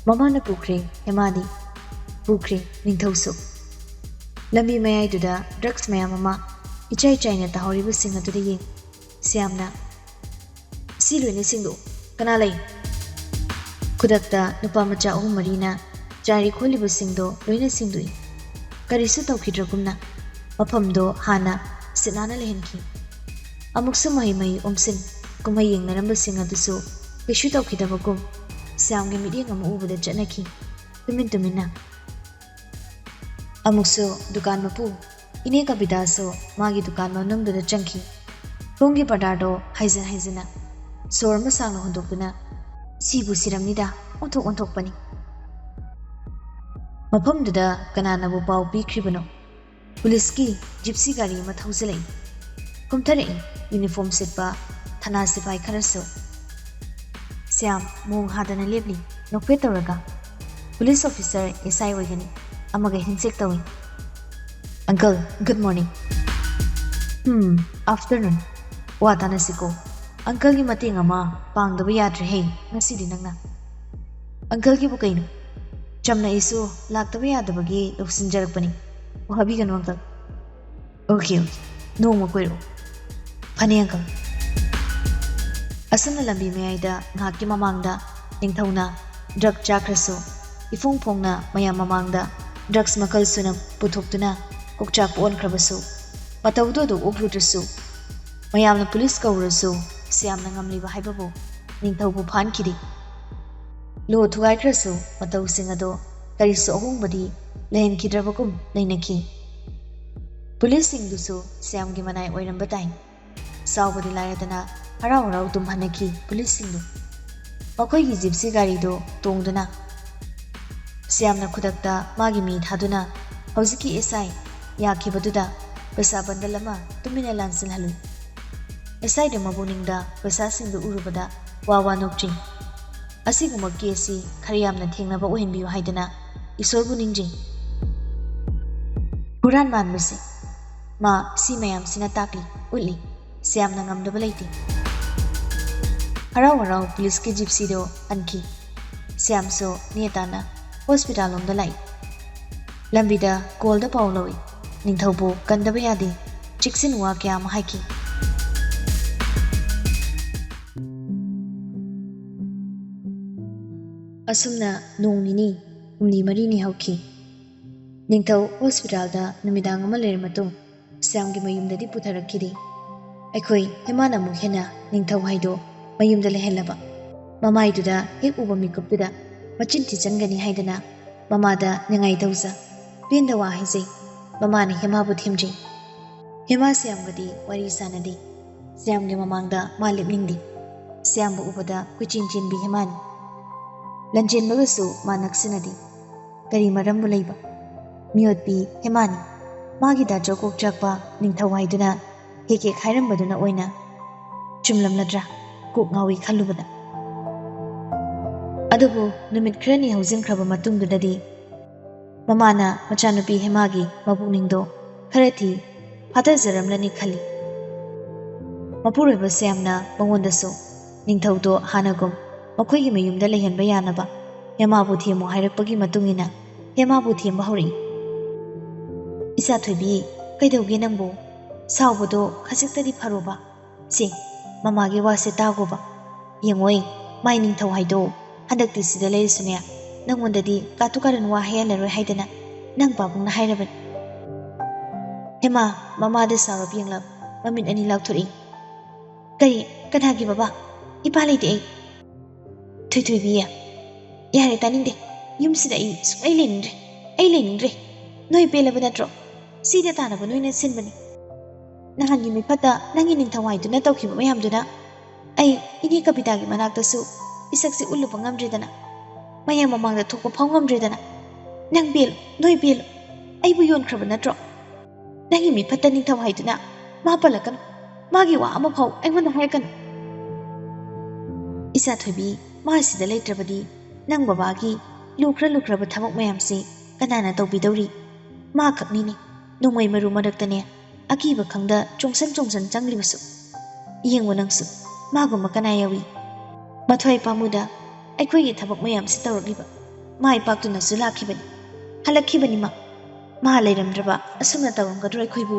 ꯃꯃꯥꯅ ꯄꯨꯈ꯭ꯔꯦ ꯍꯦꯃꯥꯗꯤ ꯄꯨꯈ꯭ꯔꯦ ꯅꯤꯡꯊꯧꯁꯨ ꯂꯝꯕꯤ ꯃꯌꯥꯏꯗꯨꯗ ꯗ꯭ꯔꯒꯁ ꯃꯌꯥꯝ ꯑꯃ ꯏꯆꯥꯏ ꯆꯥꯏꯅ ꯇꯥꯍꯧꯔꯤꯕꯁꯤꯡ ꯑꯗꯨꯗ ꯌꯦꯡ ꯁ꯭ꯌꯥꯝꯅ ꯁꯤ ꯂꯣꯏꯅ ꯁꯤꯡꯗꯣꯛꯎ ꯀꯅꯥ ꯂꯩ ꯈꯨꯗꯛꯇ ꯅꯨꯄꯥ ꯃꯆꯥ ꯑꯍꯨꯝ ꯃꯔꯤꯅ ꯆꯥꯏꯔꯤ ꯈꯣꯠꯂꯤꯕꯁꯤꯡꯗꯣ ꯂꯣꯏꯅ ꯁꯤꯡꯗꯣꯛꯏ ꯀꯔꯤꯁꯨ ꯇꯧꯈꯤꯗ꯭ꯔꯒꯨꯝꯅ ꯃꯐꯝꯗꯣ ꯍꯥꯟꯅ ꯁꯤꯠ ꯅꯥꯟꯅ ꯂꯩꯍꯟꯈꯤ ꯑꯃꯨꯛꯁꯨ ꯃꯍꯩ ꯑꯣꯝꯁꯤꯟ ꯀꯨꯝꯍꯩ ꯌꯦꯡꯅꯔꯝꯕꯁꯤꯡ ꯑꯗꯨꯁꯨ ꯀꯩꯁꯨ ꯇꯧꯈꯤꯗꯕꯒꯨꯝ ꯁ꯭ꯌꯥꯝꯒꯤ ꯃꯤꯠꯌꯦꯡ ꯑꯃ ꯎꯕꯗ ꯆꯠꯅꯈꯤ ꯇꯨꯃꯤꯟꯅ ꯑꯃꯨꯛꯁꯨ ꯗꯨꯀꯥꯟ ꯃꯄꯨ ꯏꯅꯦ ꯀꯕꯤꯇꯥꯁꯨ ꯃꯥꯒꯤ ꯗꯨꯀꯥꯟ ꯃꯅꯨꯡꯗꯨꯗ ꯆꯪꯈꯤ ꯊꯣꯡꯒꯤ ꯄꯔꯗꯥꯗꯣ ꯍꯥꯏꯖꯤꯟꯅ ꯁꯣꯔ ꯑꯃ ꯁꯥꯡꯅ ꯍꯣꯟꯗꯣꯛꯇꯨꯅ ꯁꯤꯕꯨ ꯁꯤꯔꯝꯅꯤꯗ ꯑꯣꯟꯊꯣꯛꯄꯅꯤ ꯃꯐꯝꯗꯨꯗ ꯀꯅꯥꯅꯕꯨ ꯄꯥꯎ ꯄꯤꯈ꯭ꯔꯤꯕꯅꯣ ꯄꯨꯂꯤꯁꯀꯤ ꯖꯤꯞꯁꯤ ꯒꯥꯔꯤ ꯑꯃ ꯊꯧꯖꯤꯜꯂꯛꯏ ꯀꯨꯝꯊꯔꯛꯏ ꯌꯨꯅꯤꯐꯣꯔꯝ ꯁꯦꯠꯄ ꯊꯅꯥ ꯁꯤꯄꯥꯏ ꯈꯔꯁꯨ ꯁ꯭ꯌꯥꯝ ꯃꯣꯡ ꯍꯥꯗꯅ ꯂꯦꯞꯂꯤ ꯅꯣꯛꯐꯦꯠ ꯇꯧꯔꯒ ꯄꯨꯂꯤꯁ ꯑꯣꯐꯤꯁꯔ ꯑꯦꯁꯥꯏ ꯑꯣꯏꯒꯅꯤ ꯑꯃꯒ ꯍꯦꯟꯁꯦꯛ ꯇꯧꯏ ꯑꯪꯀꯜ ꯒꯨꯗ ꯃꯣꯔꯅꯤꯡ ꯑꯥꯐꯇꯔꯅꯨꯟ ꯋꯥ ꯇꯥꯅꯁꯤꯀꯣ ꯑꯪꯀꯜꯒꯤ ꯃꯇꯦꯡ ꯑꯃ ꯄꯥꯡꯗꯕ ꯌꯥꯗ꯭ꯔꯦꯍꯦ ꯉꯁꯤꯗꯤ ꯅꯪꯅ ꯑꯪꯀꯜꯒꯤꯕꯨ ꯀꯩꯅꯣ ꯆꯝꯅ ꯑꯩꯁꯨ ꯂꯥꯛꯇꯕ ꯌꯥꯗꯕꯒꯤ ꯂꯧꯁꯤꯟꯖꯔꯛꯄꯅꯤ ꯋꯥꯕꯤꯒꯅꯨ ꯑꯪꯀꯜ ꯑꯣꯀꯦ ꯅꯣꯡꯃ ꯀꯣꯏꯔꯛꯎ ꯐꯅꯤ ꯑꯪꯀꯜ ꯑꯁꯨꯝꯅ ꯂꯝꯕꯤ ꯃꯌꯥꯏꯗ ꯉꯥꯏꯍꯥꯛꯀꯤ ꯃꯃꯥꯡꯗ ꯅꯤꯡꯊꯧꯅ ꯗ꯭ꯔꯒ ꯆꯥꯈ꯭ꯔꯁꯨ ꯏꯐꯣꯡ ꯐꯣꯡꯅ ꯃꯌꯥꯝ ꯃꯃꯥꯡꯗ ꯗ꯭ꯔꯒꯁ ꯃꯈꯜ ꯁꯨꯅ ꯄꯨꯊꯣꯛꯇꯨꯅ ꯀꯣꯛꯆꯥꯛꯄ ꯑꯣꯟꯈ꯭ꯔꯕꯁꯨ ꯃꯇꯧꯗꯨ ꯑꯗꯨ ꯑꯣꯛꯂꯨꯗ꯭ꯔꯁꯨ ꯃꯌꯥꯝꯅ ꯄꯨꯂꯤꯁ ꯀꯧꯔꯁꯨ ꯁ꯭ꯌꯥꯝꯅ ꯉꯝꯂꯤꯕ ꯍꯥꯏꯕꯕꯨ ꯅꯤꯡꯊꯧꯕꯨ ꯐꯥꯍꯟꯈꯤꯗꯦ ꯂꯣ ꯊꯨꯒꯥꯏꯈ꯭ꯔꯁꯨ ꯃꯇꯧꯁꯤꯡ ꯑꯗꯣ ꯀꯔꯤꯁꯨ ꯑꯍꯣꯡꯕꯗꯤ ꯂꯩꯍꯟꯈꯤꯗ꯭ꯔꯕꯒꯨꯝ ꯂꯩꯅꯈꯤ ꯄꯨꯂꯤꯁꯁꯤꯡꯗꯨꯁꯨ ꯁ꯭ꯌꯥꯝꯒꯤ ꯃꯅꯥꯏ ꯑꯣꯏꯔꯝꯕ ꯇꯥꯏ ꯁꯥꯎꯕꯗꯤ ꯂꯥꯏꯔꯗꯅ ꯍꯔꯥꯎ ꯇꯨꯝꯍꯟꯅꯈꯤ ꯄꯨꯂꯤꯁꯁꯤꯡꯗꯨ ꯃꯈꯣꯏꯒꯤ ꯖꯤꯞꯁꯤ ꯒꯥꯔꯤꯗꯣ ꯇꯣꯡꯗꯨꯅ ꯁ꯭ꯌꯥꯝꯅ ꯈꯨꯗꯛꯇ ꯃꯥꯒꯤ ꯃꯤ ꯊꯥꯗꯨꯅ ꯍꯧꯖꯤꯛꯀꯤ ꯑꯦꯁꯥꯏ ꯌꯥꯈꯤꯕꯗꯨꯗ ꯄꯩꯁꯥ ꯕꯟꯗꯜ ꯑꯃ ꯇꯨꯃꯤꯟꯅ ꯂꯥꯟꯁꯤꯜꯍꯜꯂꯨ ꯑꯦꯁꯥꯏꯗ ꯃꯕꯨꯛꯅꯤꯡꯗ ꯄꯩꯁꯥꯁꯤꯡꯗꯨ ꯎꯔꯨꯕꯗ ꯋꯥ ꯅꯣꯛꯆꯤ ꯑꯁꯤꯒꯨꯝꯕ ꯀꯦꯁꯁꯤ ꯈꯔ ꯌꯥꯝꯅ ꯊꯦꯡꯅꯕ ꯑꯣꯏꯍꯟꯕꯤꯌꯨ ꯍꯥꯏꯗꯅ ꯏꯁꯣꯔꯕꯨ ꯅꯤꯡꯖꯩ ꯍꯨꯔꯥꯟ ꯃꯥꯟꯕꯁꯦ ꯃꯥ ꯁꯤ ꯃꯌꯥꯝꯁꯤꯅ ꯇꯥꯛꯂꯤ ꯎꯠꯂꯤ ꯁ꯭ꯌꯥꯝꯅ ꯉꯝꯗꯕ ꯂꯩꯇꯦ ꯍꯔꯥꯎ ꯄꯨꯂꯤꯁꯀꯤ ꯖꯤꯞꯁꯤꯗꯣ ꯍꯟꯈꯤ ꯁ꯭ꯌꯥꯝꯁꯨ ꯅꯦꯇꯥꯅ ꯍꯣꯁꯄꯤꯇꯥꯜ ꯂꯣꯝꯗ ꯂꯥꯛꯏ ꯂꯝꯕꯤꯗ ꯀꯣꯜꯗ ꯄꯥꯎ ꯂꯧꯏ ꯅꯤꯡꯊꯧꯕꯨ ꯀꯟꯗꯕ ꯌꯥꯗꯦ ꯆꯦꯛꯁꯤꯟ ꯋꯥ ꯀꯌꯥ ꯑꯃ ꯍꯥꯏꯈꯤ ꯑꯁꯨꯝꯅ ꯅꯣꯡ ꯅꯤꯅꯤ ꯍꯨꯝꯅꯤ ꯃꯔꯤꯅꯤ ꯍꯧꯈꯤ ꯅꯤꯡꯊꯧ ꯍꯣꯁꯄꯤꯇꯥꯜꯗ ꯅꯨꯃꯤꯗꯥꯡ ꯑꯃ ꯂꯩꯔ ꯃꯇꯨꯡ ꯁ꯭ꯌꯥꯝꯒꯤ ꯃꯌꯨꯝꯗꯗꯤ ꯄꯨꯊꯔꯛꯈꯤꯗꯦ ꯑꯩꯈꯣꯏ ꯍꯦꯃꯥꯅ ꯑꯃꯨꯛ ꯍꯦꯟꯅ ꯅꯤꯡꯊꯧ ꯍꯥꯏꯗꯣ ꯃꯌꯨꯝꯗ ꯂꯩꯍꯜꯂꯕ ꯃꯃꯥꯏꯗꯨꯗ ꯍꯦꯛ ꯎꯕ ꯃꯤꯀꯨꯞꯇꯨꯗ ꯃꯆꯤꯟ ꯊꯤꯆꯟꯒꯅꯤ ꯍꯥꯏꯗꯅ ꯃꯃꯥꯗ ꯅꯤꯡꯉꯥꯏ ꯇꯧꯖ ꯄꯦꯟꯗ ꯋꯥ ꯍꯥꯏꯖꯩ ꯃꯃꯥꯅ ꯍꯦꯃꯥꯕꯨ ꯊꯦꯝꯖꯩ ꯍꯦꯃꯥ ꯁ꯭ꯌꯥꯝꯒꯗꯤ ꯋꯥꯔꯤ ꯁꯥꯟꯅꯗꯦ ꯁ꯭ꯌꯥꯝꯒꯤ ꯃꯃꯥꯡꯗ ꯃꯥ ꯂꯦꯞꯅꯤꯡꯗꯦ ꯁ꯭ꯌꯥꯝꯕꯨ ꯎꯕꯗ ꯀꯣꯏꯆꯦꯟ ꯆꯦꯟꯕꯤ ꯍꯦꯃꯥꯅꯤ ꯂꯟꯆꯦꯟꯕꯒꯁꯨ ꯃꯥ ꯅꯛꯁꯤꯟꯅꯗꯦ ꯀꯔꯤ ꯃꯔꯝꯕꯨ ꯂꯩꯕ ꯃꯤꯑꯣꯠꯄꯤ ꯍꯦꯃꯥꯅꯤ ꯃꯥꯒꯤ ꯗꯥꯆꯧ ꯀꯣꯛꯆꯥꯛꯄ ꯅꯤꯡꯊꯧ ꯍꯥꯏꯗꯨꯅ ꯍꯦꯛ ꯍꯥꯏꯔꯝꯕꯗꯨꯅ ꯑꯣꯏꯅ ꯆꯨꯝꯂꯝꯂꯗ꯭ꯔꯥ ꯀꯣꯛ ꯉꯥꯎꯏ ꯈꯜꯂꯨꯕꯗ ꯑꯗꯨꯕꯨ ꯅꯨꯃꯤꯠ ꯈꯔꯅꯤ ꯍꯧꯖꯤꯟꯈ꯭ꯔꯕ ꯃꯇꯨꯡꯗꯨꯗꯗꯤ ꯃꯃꯥꯅ ꯃꯆꯥꯅꯨꯄꯤ ꯍꯦꯃꯥꯒꯤ ꯃꯕꯨꯛꯅꯤꯡꯗꯣ ꯈꯔꯗꯤ ꯐꯥꯊꯖꯔꯝꯂꯅꯤ ꯈꯜꯂꯤ ꯃꯄꯨꯔꯣꯏꯕ ꯁ꯭ꯌꯥꯝꯅ ꯃꯉꯣꯟꯗꯁꯨ ꯅꯤꯡꯊꯧꯗꯣ ꯍꯥꯟꯅꯒꯨꯝ ꯃꯈꯣꯏꯒꯤ ꯃꯌꯨꯝꯗ ꯂꯩꯍꯟꯕ ꯌꯥꯅꯕ ꯍꯦꯃꯥꯕꯨ ꯊꯦꯝꯃꯨ ꯍꯥꯏꯔꯛꯄꯒꯤ ꯃꯇꯨꯡꯏꯟꯅ ꯍꯦꯃꯥꯕꯨ ꯊꯦꯝꯕ ꯍꯧꯔꯛꯏ ꯏꯆꯥ ꯊꯣꯏꯕꯤ ꯀꯩꯗꯧꯒꯦ ꯅꯪꯕꯨ ꯁꯥꯎꯕꯗꯣ ꯈꯖꯤꯛꯇꯗꯤ ꯐꯔꯣꯕ ꯁꯦ ꯃꯃꯥꯒꯤ ꯋꯥꯁꯦ ꯇꯥꯒꯣꯕ ꯌꯦꯡꯉꯣꯏ ꯃꯥꯏ ꯅꯤꯡꯊꯧ ꯍꯥꯏꯗꯣ ꯍꯟꯗꯛꯇꯤ ꯁꯤꯗ ꯂꯩꯔꯁꯨꯅꯦ ꯅꯪꯉꯣꯟꯗꯗꯤ ꯀꯥꯇꯨ ꯀꯥꯔꯟ ꯋꯥ ꯍꯩꯍꯜꯂꯔꯣꯏ ꯍꯥꯏꯗꯅ ꯅꯪ ꯄꯥꯕꯨꯡꯅ ꯍꯥꯏꯔꯕꯅꯤ ꯍꯦꯃꯥ ꯃꯃꯥꯗ ꯁꯥꯎꯔꯞ ꯌꯦꯡꯂꯛ ꯃꯃꯤꯠ ꯑꯅꯤ ꯂꯥꯎꯊꯣꯛꯏ ꯀꯅꯥꯒꯤ ꯕꯕꯥ ꯏꯄꯥ ꯂꯩꯇꯦ ꯑꯩ ꯊꯣꯏꯊꯣꯏꯕꯤ ꯌꯥꯔꯦ ꯇꯥꯅꯤꯡꯗꯦ ꯌꯨꯝꯁꯤꯗ ꯑꯩ ꯁꯨꯡꯂꯩ ꯂꯩꯅꯤꯡꯗ꯭ꯔꯦ ꯑꯩ ꯂꯩꯅꯤꯡꯗ꯭ꯔꯦ ꯅꯣꯏ ꯄꯦꯜꯂꯕ ꯅꯠꯇ꯭ꯔꯣ ꯁꯤꯗ ꯇꯥꯅꯕ ꯅꯣꯏꯅ ꯁꯤꯟꯕꯅꯤ ꯅꯍꯥꯟꯒꯤ ꯃꯤꯐꯠꯇ ꯅꯪꯒꯤ ꯅꯤꯡꯊꯧꯉꯥꯏꯗꯨꯅ ꯇꯧꯈꯤꯕ ꯃꯌꯥꯝꯗꯨꯅ ꯑꯩ ꯏꯅꯦ ꯀꯕꯤꯇꯥꯒꯤ ꯃꯅꯥꯛꯇꯁꯨ ꯏꯁꯛꯁꯤ ꯎꯠꯂꯨꯕ ꯉꯝꯗ꯭ꯔꯦꯗꯅ ꯃꯌꯥꯝ ꯃꯃꯥꯡꯗ ꯊꯣꯛꯄ ꯐꯥꯎ ꯉꯝꯗ꯭ꯔꯦꯗꯅ ꯅꯪ ꯄꯦꯜꯂꯨ ꯅꯣꯏ ꯄꯦꯜꯂꯨ ꯑꯩꯕꯨ ꯌꯣꯟꯈ꯭ꯔꯕ ꯅꯠꯇ꯭ꯔꯣ ꯅꯪꯒꯤ ꯃꯤꯐꯠꯇ ꯅꯤꯡꯊꯧ ꯍꯥꯏꯗꯨꯅ ꯃꯥ ꯄꯜꯂꯛꯀꯅꯨ ꯃꯥꯒꯤ ꯋꯥ ꯑꯃꯐꯥꯎ ꯑꯩꯉꯣꯟꯗ ꯍꯥꯏꯔꯛꯀꯅꯨ ꯏꯆꯥ ꯊꯣꯏꯕꯤ ꯃꯥ ꯁꯤꯗ ꯂꯩꯇ꯭ꯔꯕꯗꯤ ꯅꯪ ꯕꯕꯥꯒꯤ ꯂꯨꯈ꯭ꯔꯕ ꯊꯕꯛ ꯃꯌꯥꯝꯁꯤ ꯀꯅꯥꯅ ꯇꯧꯕꯤꯗꯧꯔꯤ ꯃꯥ ꯈꯛꯅꯤꯅꯦ ꯅꯣꯡꯃꯩ ꯃꯔꯨ ꯃꯔꯛꯇꯅꯦ ꯑꯀꯤꯕ ꯈꯪꯗ ꯆꯣꯡꯁꯟ ꯆꯪꯂꯤꯕꯁꯨ ꯌꯦꯡꯉꯨ ꯅꯪꯁꯨ ꯃꯥꯒꯨꯝꯕ ꯀꯅꯥ ꯌꯥꯎꯏ ꯃꯊ꯭ꯋꯥꯏ ꯄꯥꯝꯃꯨꯗ ꯑꯩꯈꯣꯏꯒꯤ ꯊꯕꯛ ꯃꯌꯥꯝꯁꯤ ꯇꯧꯔꯛꯂꯤꯕ ꯃꯥꯏ ꯄꯥꯛꯇꯨꯅꯁꯨ ꯂꯥꯛꯈꯤꯕꯅꯤ ꯍꯜꯂꯛꯈꯤꯕꯅꯤ ꯃꯥ ꯂꯩꯔꯝꯗ꯭ꯔꯕ ꯑꯁꯨꯝꯅ ꯇꯧꯔꯝꯒꯗ꯭ꯔꯣ ꯑꯩꯈꯣꯏꯕꯨ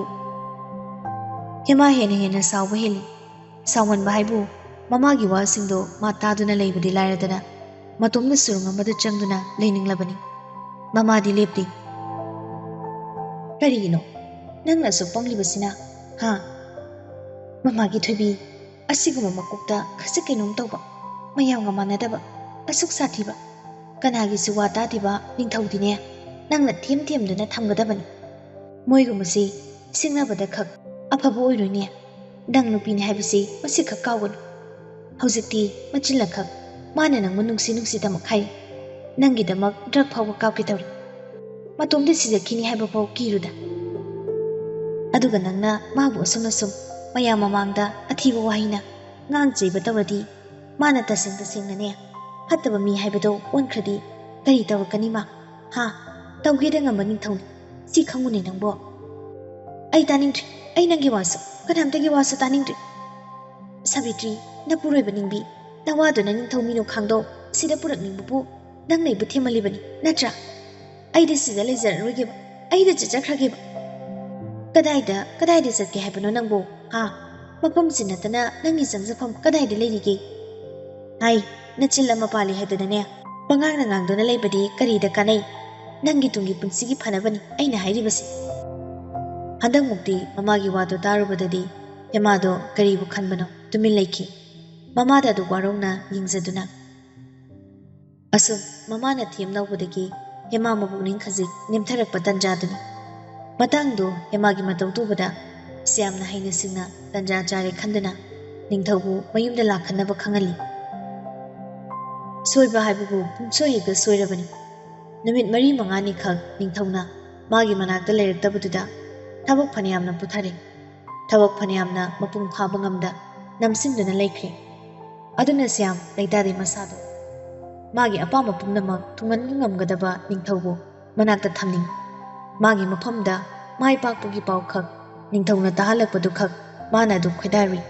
ꯍꯦꯃꯥ ꯍꯦꯟꯅ ꯁꯥꯎꯕ ꯍꯦꯜꯂꯤ ꯁꯥꯎꯃꯟꯕ ꯍꯥꯏꯕꯨ ꯃꯃꯥꯒꯤ ꯋꯥꯁꯤꯡꯗꯣ ꯃꯥ ꯇꯥꯗꯨꯅ ꯂꯩꯕꯗꯤ ꯂꯥꯏꯔꯗꯅ ꯃꯇꯣꯝꯗ ꯁꯨꯔꯨꯡ ꯑꯃꯗ ꯆꯪꯗꯨꯅ ꯂꯩꯅꯤꯡꯂꯕꯅꯤ ꯃꯃꯥꯗꯤ ꯂꯦꯞꯇꯦ ꯀꯔꯤꯒꯤꯅꯣ ꯅꯪꯅ ꯑꯁꯨꯛ ꯄꯪꯂꯤꯕꯁꯤꯅ ꯍꯥ ꯃꯃꯥꯒꯤ ꯊꯣꯏꯕꯤ ꯑꯁꯤꯒꯨꯝꯕ ꯃꯀꯣꯛꯇ ꯈꯖꯤꯛ ꯀꯩꯅꯣꯝ ꯇꯧꯕ ꯃꯌꯥꯝꯒ ꯃꯥꯟꯅꯗꯕ ꯑꯁꯨꯛ ꯁꯥꯊꯤꯕ ꯀꯅꯥꯒꯤꯁꯨ ꯋꯥ ꯇꯥꯗꯦꯕ ꯅꯤꯡꯊꯧꯗꯤꯅꯦ ꯅꯪꯅ ꯊꯦꯝꯗꯨꯅ ꯊꯝꯒꯗꯕꯅꯤ ꯃꯣꯏꯒꯨꯝꯕꯁꯤ ꯁꯤꯡꯅꯕꯗ ꯈꯛ ꯑꯐꯕ ꯑꯣꯏꯔꯣꯏꯅꯦ ꯅꯪ ꯅꯨꯄꯤꯅꯤ ꯍꯥꯏꯕꯁꯤ ꯃꯁꯤꯈꯛ ꯀꯥꯎꯒꯅꯨ ꯍꯧꯖꯤꯛꯇꯤ ꯃꯆꯤꯜꯂꯈꯛ ꯃꯥꯅ ꯅꯪꯕꯨ ꯅꯨꯡꯁꯤꯗꯃꯛ ꯍꯥꯏ ꯅꯪꯒꯤꯗꯃꯛ ꯗ꯭ꯔꯒ ꯐꯥꯎꯕ ꯀꯥꯞꯀꯦ ꯇꯧꯔꯤ ꯃꯇꯣꯝꯗ ꯁꯤꯖꯈꯤꯅꯤ ꯍꯥꯏꯕ ꯐꯥꯎ ꯀꯤꯔꯨꯗ ꯑꯗꯨꯒ ꯅꯪꯅ ꯃꯥꯕꯨ ꯑꯁꯨꯝ ꯃꯌꯥꯝ ꯃꯃꯥꯡꯗ ꯑꯊꯤꯕ ꯋꯥꯍꯩꯅ ꯉꯥꯡ-ꯆꯩꯕ ꯇꯧꯔꯗꯤ ꯃꯥꯅ ꯇꯁꯦꯡꯅꯅꯦ ꯐꯠꯇꯕ ꯃꯤ ꯍꯥꯏꯕꯗꯣ ꯑꯣꯟꯈ꯭ꯔꯗꯤ ꯀꯔꯤ ꯇꯧꯔꯛꯀꯅꯤ ꯃꯥ ꯍꯥ ꯇꯧꯒꯦꯗ ꯉꯝꯕ ꯅꯤꯡꯊꯧꯅꯤ ꯁꯤ ꯈꯪꯉꯨꯅꯦ ꯅꯪꯕꯣ ꯑꯩ ꯇꯥꯅꯤꯡꯗ꯭ꯔꯤ ꯑꯩ ꯅꯪꯒꯤ ꯋꯥꯁꯨ ꯀꯅꯥꯝꯇꯒꯤ ꯋꯥꯁꯨ ꯇꯥꯅꯤꯡꯗ꯭ꯔꯤ ꯁꯥꯕꯤꯇ꯭ꯔꯤ ꯅꯄꯨꯔꯣꯏꯕ ꯅꯤꯡꯕꯤ ꯅꯋꯥꯗꯨꯅ ꯅꯤꯡꯊꯧ ꯃꯤꯅꯣꯛꯈꯥꯡꯗꯣ ꯁꯤꯗ ꯄꯨꯔꯛꯅꯤꯡꯕꯕꯨ ꯅꯪꯅ ꯑꯩꯕꯨ ꯊꯦꯝꯃꯜꯂꯤꯕꯅꯤ ꯅꯠꯇ꯭ꯔꯥ ꯑꯩꯗꯤ ꯁꯤꯗ ꯂꯩꯖꯔꯔꯣꯏꯒꯦꯕ ꯑꯩꯗ ꯆꯠꯆꯈ꯭ꯔꯒꯦꯕ ꯀꯗꯥꯏꯗ ꯆꯠꯀꯦ ꯍꯥꯏꯕꯅꯣ ꯅꯪꯕꯨ ꯍꯥ ꯃꯐꯝꯁꯤ ꯅꯠꯇꯅ ꯅꯪꯒꯤ ꯆꯪꯖꯐꯝ ꯀꯗꯥꯏꯗ ꯂꯩꯔꯤꯒꯦ ꯍꯥꯏ ꯅꯆꯤꯜ ꯑꯃ ꯄꯥꯜꯂꯤ ꯍꯥꯏꯗꯅꯅꯦ ꯄꯉꯥꯡꯅ ꯉꯥꯡꯗꯨꯅ ꯂꯩꯕꯗꯤ ꯀꯔꯤꯗ ꯀꯥꯟꯅꯩ ꯅꯪꯒꯤ ꯇꯨꯡꯒꯤ ꯄꯨꯟꯁꯤꯒꯤ ꯐꯅꯕꯅꯤ ꯑꯩꯅ ꯍꯥꯏꯔꯤꯕꯁꯤ ꯍꯟꯗꯛꯃꯨꯛꯇꯤ ꯃꯃꯥꯒꯤ ꯋꯥꯗꯣ ꯇꯥꯔꯨꯕꯗꯗꯤ ꯍꯦꯃꯥꯗꯣ ꯀꯔꯤꯕꯨ ꯈꯟꯕꯅꯣ ꯇꯨꯃꯤꯟ ꯂꯩꯈꯤ ꯃꯃꯥꯗ ꯑꯗꯨ ꯋꯥꯔꯧꯅ ꯌꯦꯡꯖꯗꯨꯅ ꯑꯁꯨꯝ ꯃꯃꯥꯅ ꯊꯦꯝꯅꯧꯕꯗꯒꯤ ꯍꯦꯃꯥ ꯃꯄꯨꯛꯅꯤꯡ ꯈꯖꯤꯛ ꯅꯦꯝꯊꯔꯛꯄ ꯇꯟꯖꯥꯗꯨꯅꯤ ꯃꯇꯥꯡꯗꯣ ꯍꯦꯃꯥꯒꯤ ꯃꯇꯧ ꯇꯧꯕꯗ ꯌꯥꯝꯅ ꯍꯩꯅ ꯁꯤꯡꯅ ꯇꯟꯖꯥ ꯆꯥꯔꯦ ꯈꯟꯗꯨꯅ ꯅꯤꯡꯊꯧꯕꯨ ꯃꯌꯨꯝꯗ ꯂꯥꯛꯍꯟꯅꯕ ꯈꯪꯍꯜꯂꯤ ꯁꯣꯏꯕ ꯍꯥꯏꯕꯕꯨ ꯄꯨꯡꯁꯣꯏ ꯍꯦꯛꯇ ꯁꯣꯏꯔꯕꯅꯤ ꯅꯨꯃꯤꯠ 4-5 ꯈꯛ ꯅꯤꯡꯊꯧꯅ ꯃꯥꯒꯤ ꯃꯅꯥꯛꯇ ꯂꯩꯔꯛꯇꯕꯗꯨꯗ ꯊꯕꯛ ꯐꯅꯌꯥꯝꯅ ꯄꯨꯊꯔꯦ ꯊꯕꯛ ꯐꯅꯌꯥꯝꯅ ꯃꯄꯨꯡ ꯐꯥꯕ ꯉꯝꯗ ꯅꯝꯁꯤꯟꯗꯨꯅ ꯂꯩꯈ꯭ꯔꯦ ꯑꯗꯨꯅ ꯁ꯭ꯌꯥꯝ ꯂꯩꯇꯥꯗꯦ ꯃꯁꯥꯗꯣ ꯃꯥꯒꯤ ꯑꯄꯥꯝꯕ ꯄꯨꯝꯅꯃꯛ ꯊꯨꯡꯍꯟꯕ ꯉꯝꯒꯗꯕ ꯅꯤꯡꯊꯧꯕꯨ ꯃꯅꯥꯛꯇ ꯊꯝꯅꯤꯡꯉꯤ ꯃꯥꯒꯤ ꯃꯐꯝꯗ ꯃꯥꯏ ꯄꯥꯛꯄꯒꯤ ꯄꯥꯎ ꯈꯛ ꯅꯤꯡꯊꯧꯅ ꯇꯥꯍꯜꯂꯛꯄꯗꯨ ꯈꯛ ꯃꯥꯅ ꯑꯗꯨꯝ ꯈꯣꯏꯗꯥꯔꯨꯏ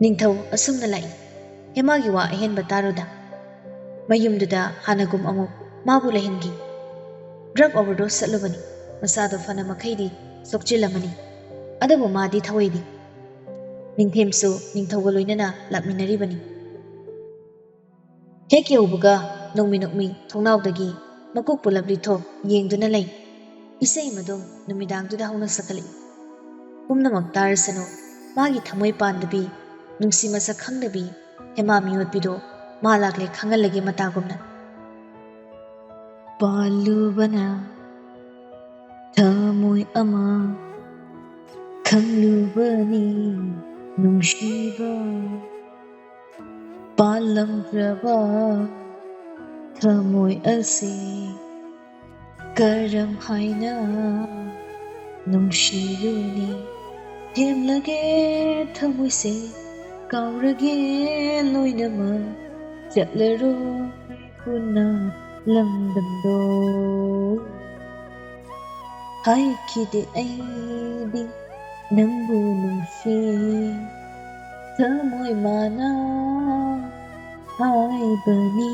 ꯅꯤꯡꯊꯧ ꯑꯁꯨꯝꯅ ꯂꯥꯛꯏ ꯍꯦꯃꯥꯒꯤ ꯋꯥ ꯑꯍꯦꯟꯕ ꯇꯥꯔꯨꯗ ꯃꯌꯨꯝꯗꯨꯗ ꯍꯥꯟꯅꯒꯨꯝ ꯑꯃꯨꯛ ꯃꯥꯕꯨ ꯂꯩꯍꯟꯈꯤ ꯗ꯭ꯔꯒ ꯑꯣꯚꯔꯗꯣꯁ ꯆꯠꯂꯨꯕꯅꯤ ꯃꯁꯥꯗꯣ ꯐꯅ ꯃꯈꯩꯗꯤ ꯁꯣꯛꯆꯤꯜꯂꯝꯃꯅꯤ ꯑꯗꯨꯕꯨ ꯃꯥꯗꯤ ꯊꯋꯥꯏꯗꯤ ꯅꯤꯡꯊꯦꯝꯁꯨ ꯅꯤꯡꯊꯧꯒ ꯂꯣꯏꯅꯅ ꯂꯥꯛꯃꯤꯟꯅꯔꯤꯕꯅꯤ ꯍꯦꯛ ꯌꯧꯕꯒ ꯅꯣꯡꯃꯤ ꯊꯣꯡꯅꯥꯎꯗꯒꯤ ꯃꯀꯣꯛ ꯄꯨꯂꯞ ꯂꯤꯊꯣꯛ ꯌꯦꯡꯗꯨꯅ ꯂꯩ ꯏꯁꯩ ꯃꯗꯨꯝ ꯅꯨꯃꯤꯗꯥꯡꯗꯨꯗ ꯍꯧꯅ ꯁꯛꯀꯠꯂꯛꯏ ꯄꯨꯝꯅꯃꯛ ꯇꯥꯔꯁꯅꯨ ꯃꯥꯒꯤ ꯊꯃꯣꯏ ꯄꯥꯟꯗꯕꯤ ꯅꯨꯡꯁꯤ ꯃꯁꯛ ꯈꯪꯗꯕꯤ ꯍꯦꯃꯥ ꯃꯤꯑꯣꯠꯄꯤꯗꯣ ꯃꯥ ꯂꯥꯛꯂꯦ ꯈꯪꯍꯜꯂꯒꯦ ꯃꯇꯥꯒꯨꯝꯅ ꯄꯥꯜꯂꯨꯕꯅ ꯊꯃꯣꯏ ꯑꯃ ꯈꯪꯂꯨꯕꯅꯤ ꯅꯨꯡꯁꯤꯕ ꯄꯥꯜꯂꯝꯈ꯭ꯔꯕ ꯊꯃꯣꯏ ꯑꯁꯤ ꯀꯔꯝ ꯍꯥꯏꯅ ꯅꯨꯡꯁꯤꯔꯨꯅꯤ ꯊꯦꯝꯂꯒꯦ ꯊꯃꯣꯏꯁꯦ ꯀꯥꯎꯔꯒꯦ ꯂꯣꯏꯅꯃꯛ ꯆꯠꯂꯔꯣꯏ ꯄꯨꯟꯅ ꯂꯝꯗꯝꯗꯣ ꯍꯥꯏꯈꯤꯗꯦ ꯑꯩꯗꯤ ꯅꯪꯕꯨ ꯅꯨꯡꯁꯤ ꯊꯃꯣꯏ ꯃꯥꯅ ꯍꯥꯏꯕꯅꯤ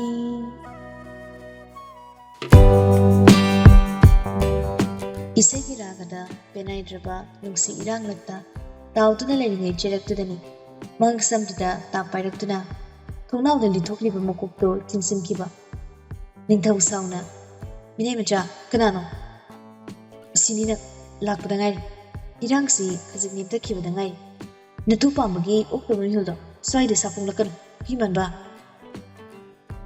ꯏꯁꯩꯒꯤ ꯔꯥꯒꯗ ꯄꯦꯅꯥꯏꯗ꯭ꯔꯕ ꯅꯨꯡꯁꯤ ꯏꯔꯥꯡꯂꯛꯇ ꯇꯥꯎꯗꯨꯅ ꯂꯩꯔꯤꯉꯩ ꯆꯩꯔꯛꯇꯨꯗꯅꯤ ꯃꯉꯛꯁꯝꯗꯨꯗ ꯇꯥꯞ ꯄꯥꯏꯔꯛꯇꯨꯅ ꯊꯣꯡꯅꯥꯎꯗ ꯂꯤꯊꯣꯛꯂꯤꯕ ꯃꯀꯣꯛꯇꯣ ꯆꯤꯡꯁꯤꯟꯈꯤꯕ ꯅꯤꯡꯊꯧ ꯁꯥꯎꯅ ꯃꯤꯅꯩ ꯃꯆꯥ ꯀꯅꯥꯅꯣ ꯁꯤꯅꯤꯅ ꯂꯥꯛꯄꯗ ꯉꯥꯏꯔꯤ ꯏꯔꯥꯡꯁꯤ ꯈꯖꯤꯛ ꯅꯦꯝꯊꯈꯤꯕꯗ ꯉꯥꯏꯔꯤ ꯅꯇꯨ ꯄꯥꯝꯕꯒꯤ ꯑꯣꯛꯇꯕ ꯃꯤꯍꯨꯜꯗꯣ ꯁ꯭ꯋꯥꯏꯗ ꯁꯥꯐꯣꯡꯂꯛꯀꯅꯨ ꯍꯤꯃꯟꯕ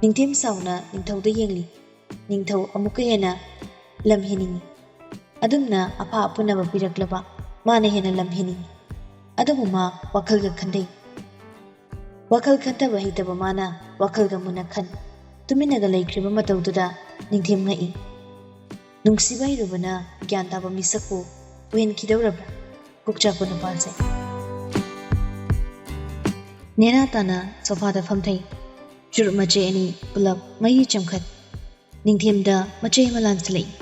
ꯅꯤꯡꯊꯦꯝ ꯁꯥꯎꯅ ꯅꯤꯡꯊꯧꯗ ꯌꯦꯡꯂꯤ ꯅꯤꯡꯊꯧ ꯑꯃꯨꯛꯀ ꯍꯦꯟꯅ ꯂꯝ ꯍꯦꯟꯅꯤꯡꯉꯤ ꯑꯗꯨꯝꯅ ꯑꯐ ꯑꯄꯨꯟꯅꯕ ꯄꯤꯔꯛꯂꯕ ꯃꯥꯅ ꯍꯦꯟꯅ ꯂꯝ ꯍꯦꯟꯅꯤꯡꯉꯤ ꯑꯗꯨꯕꯨ ꯃꯥ ꯋꯥꯈꯜꯒ ꯈꯟꯊꯩ ꯋꯥꯈꯜ ꯈꯟꯊꯕ ꯍꯩꯇꯕ ꯃꯥꯅ ꯋꯥꯈꯜꯒ ꯃꯨꯟꯅ ꯈꯟ ꯇꯨꯃꯤꯟꯅꯒ ꯂꯩꯈ꯭ꯔꯤꯕ ꯃꯇꯧꯗꯨꯗ ꯅꯤꯡꯊꯦꯝ ꯉꯛꯏ ꯅꯨꯡꯁꯤꯕ ꯍꯩꯔꯨꯕꯅ ꯒ꯭ꯌꯥꯟ ꯇꯥꯕ ꯃꯤꯁꯛꯄꯨ ꯎꯍꯟꯈꯤꯗꯧꯔꯕ꯭ꯔꯥ ꯀꯣꯛꯆꯥꯛꯄ ꯅꯨꯄꯥꯁꯦ ꯅꯦꯅꯥ ꯇꯥꯅ ꯁꯣꯐꯥꯗ ꯐꯝꯊꯩ ꯆꯨꯔꯨꯞ ꯃꯆꯩ ꯑꯅꯤ ꯄꯨꯂꯞ ꯃꯩ ꯆꯝꯈꯠ ꯅꯤꯡꯊꯦꯝꯗ ꯃꯆꯩ ꯑꯃ ꯂꯥꯟꯁꯤꯜꯂꯛꯏ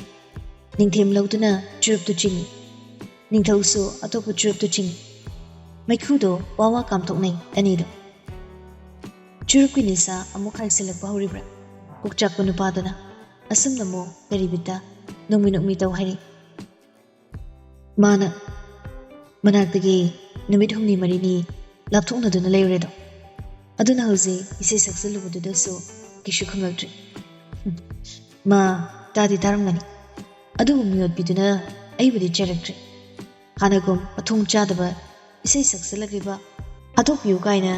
ꯅꯤꯡꯊꯦꯝ ꯂꯧꯗꯨꯅ ꯆꯨꯔꯨꯞꯇꯨ ꯆꯤꯡꯏ ꯅꯤꯡꯊꯧꯁꯨ ꯑꯇꯣꯞꯄ ꯆꯨꯔꯨꯞꯇꯨ ꯆꯤꯡꯏ ꯃꯩꯈꯨꯗꯣ ꯋꯥ ꯀꯥꯝꯊꯣꯛꯅꯩ ꯑꯅꯤꯗꯣ ꯆꯨꯔꯨꯞꯀꯤ ꯅꯤꯁꯥ ꯑꯃꯨꯛ ꯍꯥꯏꯁꯤꯜꯂꯛꯄ ꯍꯧꯔꯤꯕ꯭ꯔꯥ ꯀꯣꯛꯆꯥꯛꯄ ꯅꯨꯄꯥꯗꯨꯅ ꯑꯁꯨꯝꯅ ꯀꯔꯤꯕꯤꯠꯇ ꯅꯣꯡꯃꯤ ꯇꯧ ꯍꯥꯏꯔꯤ꯫ ꯃꯥꯅ ꯃꯅꯥꯛꯇꯒꯤ ꯅꯨꯃꯤꯠ ꯍꯨꯝꯅꯤ ꯃꯔꯤꯅꯤ ꯂꯥꯞꯊꯣꯛꯅꯗꯨꯅ ꯂꯩꯔꯨꯔꯦꯗꯣ, ꯑꯗꯨꯅ ꯍꯧꯖꯤꯛ ꯏꯁꯩ ꯁꯛꯆꯜꯂꯨꯕꯗꯨꯗꯁꯨ ꯀꯩꯁꯨ ꯈꯨꯝꯂꯛꯇ꯭ꯔꯤ꯫ ꯃꯥ ꯇꯥꯗꯤ ꯇꯥꯔꯝꯒꯅꯤ, ꯑꯗꯨꯕꯨ ꯃꯤꯑꯣꯠꯄꯤꯗꯨꯅ ꯑꯩꯕꯨꯗꯤ ꯆꯩꯔꯛꯇ꯭ꯔꯤ꯫ ꯍꯥꯟꯅꯒꯨꯝ ꯃꯊꯣꯡ ꯆꯥꯗꯕ ꯏꯁꯩ ꯁꯛꯆꯜꯂꯛꯂꯤꯕ ꯍꯥꯠꯇꯣꯛꯄꯤꯌꯨ ꯀꯥꯏꯅ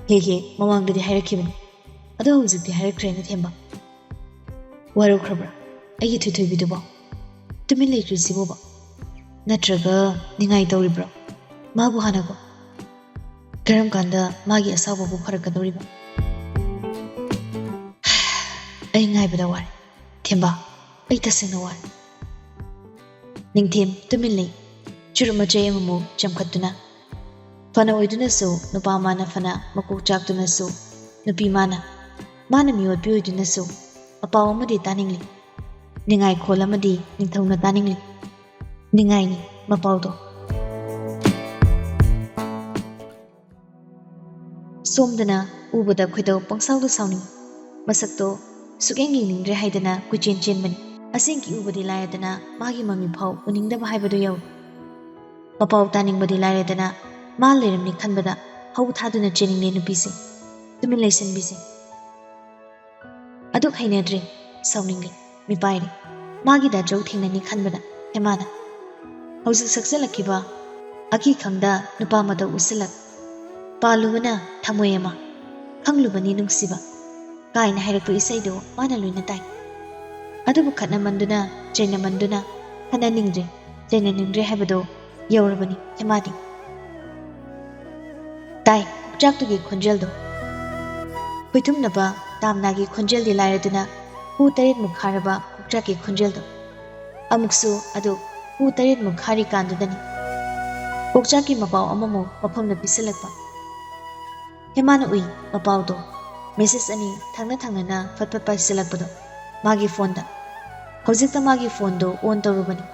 ꯍꯦꯛ ꯃꯃꯥꯡꯗꯗꯤ ꯍꯥꯏꯔꯛꯈꯤꯕꯅꯤ, ꯑꯗꯣ ꯍꯧꯖꯤꯛꯇꯤ ꯍꯥꯏꯔꯛꯇ꯭ꯔꯦꯅ ꯊꯦꯝꯕ꯫ ꯋꯥꯔꯧꯈ꯭ꯔꯕ꯭ꯔꯥ ꯑꯩꯒꯤ ꯊꯣꯏꯊꯣꯏꯕꯤꯗꯨꯕꯣ? ꯇꯨꯃꯤꯟ ꯂꯩꯈ꯭ꯔꯤꯁꯤꯕꯣꯕ? ꯅꯠꯇ꯭ꯔꯒ ꯅꯤꯡꯉꯥꯏ ꯇꯧꯔꯤꯕ꯭ꯔꯣ ꯃꯥꯕꯨ ꯍꯥꯟꯅꯒꯣ? ꯀꯔꯝ ꯀꯥꯟꯗ ꯃꯥꯒꯤ ꯑꯁꯥꯎꯕꯕꯨ ꯐꯔꯛꯀꯗꯧꯔꯤꯕ? ꯑꯩ ꯉꯥꯏꯕꯗ ꯋꯥꯔꯦ ꯊꯦꯝꯕ, ꯑꯩ ꯇꯁꯦꯡꯅ ꯋꯥꯔꯦ꯫ ꯅꯤꯡꯊꯦꯝ ꯇꯨꯃꯤꯟ ꯂꯩ, ꯆꯨꯔꯨꯞ ꯃꯆꯩ ꯑꯃꯃꯨꯛ ꯆꯝꯈꯠꯇꯨꯅ꯫ ꯐꯅ ꯑꯣꯏꯗꯨꯅꯁꯨ ꯅꯨꯄꯥ ꯃꯥꯅ ꯐꯅ ꯃꯀꯣꯛ ꯆꯥꯛꯇꯨꯅꯁꯨ ꯅꯨꯄꯤ ꯃꯥꯅ ꯃꯤꯑꯣꯠꯄꯤ ꯑꯣꯏꯗꯨꯅꯁꯨ ꯑꯄꯥꯎ ꯑꯃꯗꯤ ꯇꯥꯅꯤꯡꯂꯤ, ꯅꯤꯡꯉꯥꯏ ꯈꯣꯜ ꯑꯃꯗꯤ ꯅꯤꯡꯊꯧꯅ ꯇꯥꯅꯤꯡꯂꯤ꯫ ꯅꯤꯡꯉꯥꯏꯅꯤ ꯃꯄꯥꯎꯗꯣ꯫ ꯁꯣꯝꯗꯅ ꯎꯕꯗ ꯈꯣꯏꯗꯧ ꯄꯪꯁꯥꯎꯗ ꯁꯥꯎꯅꯤꯡ, ꯃꯁꯛꯇꯣ ꯁꯨꯛꯌꯦꯡ ꯌꯦꯡꯅꯤꯡꯗ꯭ꯔꯦ ꯍꯥꯏꯗꯅ ꯀꯣꯏꯆꯦꯟ ꯆꯦꯟꯕꯅꯤ꯫ ꯑꯁꯦꯡꯀꯤ ꯎꯕꯗꯤ ꯂꯥꯏꯔꯗꯅ ꯃꯥꯒꯤ ꯃꯃꯤ ꯐꯥꯎ ꯎꯅꯤꯡꯗꯕ ꯍꯥꯏꯕꯗꯨ ꯌꯧꯏ꯫ ꯃꯄꯥꯎ ꯇꯥꯅꯤꯡꯕꯗꯤ ꯂꯥꯏꯔꯗꯅ ꯃꯥ ꯂꯩꯔꯝꯅꯤ ꯈꯟꯕꯗ ꯍꯧ ꯊꯥꯗꯨꯅ ꯆꯦꯟꯅꯤꯡꯂꯦ ꯅꯨꯄꯤꯁꯦ, ꯇꯨꯃꯤꯟ ꯂꯩꯁꯟꯕꯤꯁꯦ꯫ ꯑꯗꯨꯛ ꯍꯩꯅꯗ꯭ꯔꯦ, ꯁꯥꯎꯅꯤꯡꯂꯦ, ꯃꯤꯄꯥꯏꯔꯦ ꯃꯥꯒꯤ ꯗꯥꯖꯧ ꯊꯦꯡꯅꯅꯤ ꯈꯟꯕꯗ ꯍꯦꯃꯥꯅ꯫ ꯍꯧꯖꯤꯛ ꯁꯛꯆꯜꯂꯛꯈꯤꯕ ꯑꯀꯤꯈꯪꯗ ꯅꯨꯄꯥ ꯃꯇꯧ ꯎꯁꯤꯜꯂꯛ, ꯄꯥꯜꯂꯨꯕꯅ ꯊꯃꯣꯏ ꯑꯃ, ꯈꯪꯂꯨꯕꯅꯤ ꯅꯨꯡꯁꯤꯕ ꯀꯥꯏꯅ ꯍꯥꯏꯔꯛꯄ ꯏꯁꯩꯗꯣ ꯃꯥꯅ ꯂꯣꯏꯅ ꯇꯥꯏ꯫ ꯑꯗꯨꯕꯨ ꯈꯠꯅꯃꯟꯗꯨꯅ ꯆꯩꯅꯃꯟꯗꯨꯅ ꯈꯠꯅꯅꯤꯡꯗ꯭ꯔꯦ ꯆꯩꯅꯅꯤꯡꯗ꯭ꯔꯦ ꯍꯥꯏꯕꯗꯣ ꯌꯧꯔꯕꯅꯤ ꯍꯦꯃꯥꯗꯤ꯫ ꯇꯥꯏ ꯀꯣꯛꯆꯥꯛꯇꯨꯒꯤ ꯈꯣꯟꯖꯦꯜꯗꯣ, ꯈꯣꯏꯊꯨꯝꯅꯕ ꯇꯥꯝꯅꯥꯒꯤ ꯈꯣꯟꯖꯦꯜꯗꯤ ꯂꯥꯏꯔꯗꯅ ꯍꯨ 8 ꯈꯥꯔꯕ ꯀꯣꯛꯆꯥꯛꯀꯤ ꯈꯣꯟꯖꯦꯜꯗꯣ ꯑꯃꯨꯛꯁꯨ ꯑꯗꯨ ꯍꯨ 8 ꯈꯥꯔꯤꯀꯥꯟꯗꯨꯗꯅꯤ ꯀꯣꯛꯆꯥꯛꯀꯤ ꯃꯄꯥꯎ ꯑꯃꯃꯨꯛ ꯃꯐꯝꯗ ꯄꯤꯁꯤꯜꯂꯛꯄ꯫ ꯍꯦꯃꯥꯅ ꯎꯏ ꯃꯄꯥꯎꯗꯣ, ꯃꯦꯁꯦꯖ ꯑꯅꯤ ꯊꯪꯅꯅ ꯐꯠ ꯄꯥꯏꯁꯤꯜꯂꯛꯄꯗꯣ ꯃꯥꯒꯤ ꯐꯣꯟꯗ꯫ ꯍꯧꯖꯤꯛꯇ ꯃꯥꯒꯤ ꯐꯣꯟꯗꯣ ꯑꯣꯟ ꯇꯧꯔꯨꯕꯅꯤ꯫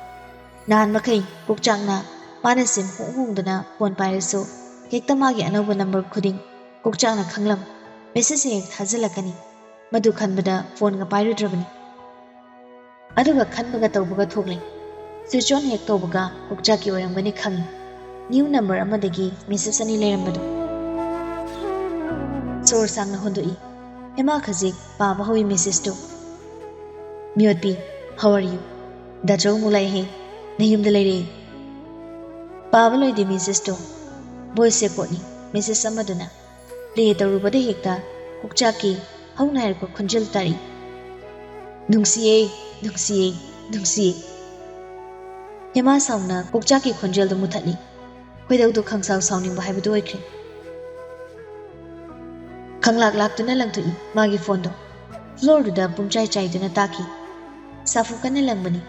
ꯅꯍꯥꯟ ꯃꯈꯩ ꯀꯣꯛꯆꯥꯛꯅ ꯃꯥꯅ ꯁꯤꯝ ꯍꯣꯡꯗꯨꯅ ꯐꯣꯟ ꯄꯥꯏꯔꯁꯨ ꯍꯦꯛꯇ ꯃꯥꯒꯤ ꯑꯅꯧꯕ ꯅꯝꯕꯔ ꯈꯨꯗꯤꯡ ꯀꯣꯛꯆꯥꯛꯅ ꯈꯪꯂꯝ ꯃꯦꯁꯦꯖ ꯍꯦꯛ ꯊꯥꯖꯤꯜꯂꯛꯀꯅꯤ, ꯃꯗꯨ ꯈꯟꯕꯗ ꯐꯣꯟꯒ ꯄꯥꯏꯔꯨꯗ꯭ꯔꯕꯅꯤ꯫ ꯑꯗꯨꯒ ꯈꯟꯕꯒ ꯇꯧꯕꯒ ꯊꯣꯛꯂꯦ, ꯁ꯭ꯋꯤꯆ ꯑꯣꯟ ꯍꯦꯛ ꯇꯧꯕꯒ ꯀꯣꯛꯆꯥꯛꯀꯤ ꯑꯣꯏꯔꯝꯒꯅꯤ ꯈꯪꯉꯤ, ꯅ꯭ꯌꯨ ꯅꯝꯕꯔ ꯑꯃꯗꯒꯤ ꯃꯦꯁꯦꯖ ꯑꯅꯤ ꯂꯩꯔꯝꯕꯗꯣ꯫ ꯁꯣꯔ ꯁꯥꯡꯅ ꯍꯣꯟꯗꯣꯛꯏ, ꯍꯦꯃꯥ ꯈꯖꯤꯛ ꯄꯥꯕ ꯍꯧꯏ ꯃꯦꯁꯦꯖꯇꯨ꯫ ꯃꯤꯑꯣꯠꯄꯤ, ꯍꯥꯎ ꯑꯥꯔ ꯌꯨ? ꯗꯥꯆꯧ ꯑꯃꯨꯛ ꯂꯥꯛꯏꯍꯦ, ꯅꯌꯨꯝꯗ ꯂꯩꯔꯛꯏ꯫ ꯄꯥꯕ ꯂꯣꯏꯗꯦ ꯃꯦꯁꯦꯖꯇꯣ, ꯚꯣꯏꯁ ꯔꯦꯀꯣꯔꯗꯅꯤ ꯃꯦꯁꯦꯖ ꯑꯃꯗꯨꯅ꯫ ꯄ꯭ꯂꯦ ꯇꯧꯔꯨꯕꯗ ꯍꯦꯛꯇ ꯀꯣꯛꯆꯥꯛꯀꯤ ꯍꯧꯅ ꯍꯥꯏꯔꯛꯄ ꯈꯣꯟꯖꯦꯜ ꯇꯥꯔꯛꯏ, ꯅꯨꯡꯁꯤꯌꯦ ꯅꯨꯡꯁꯤꯌꯦ ꯅꯨꯡꯁꯤꯌꯦ꯫ ꯍꯦꯃꯥ ꯁꯥꯎꯅ ꯀꯣꯛꯆꯥꯛꯀꯤ ꯈꯣꯟꯖꯦꯜꯗꯨ ꯃꯨꯊꯠꯂꯤ, ꯈꯣꯏꯗꯧꯗꯨ ꯈꯪꯁꯥꯎ ꯁꯥꯎꯅꯤꯡꯕ ꯍꯥꯏꯕꯗꯨ ꯑꯣꯏꯈ꯭ꯔꯦ꯫ ꯈꯪꯂꯥꯛꯇꯨꯅ ꯂꯪꯊꯣꯛꯏ ꯃꯥꯒꯤ ꯐꯣꯟꯗꯣ, ꯐ꯭ꯂꯣꯔꯗꯨꯗ ꯄꯨꯡꯆꯥꯏ ꯆꯥꯏꯗꯨꯅ ꯇꯥꯈꯤ꯫ ꯁꯥꯐꯨ ꯀꯟꯅ ꯂꯪꯕꯅꯤ,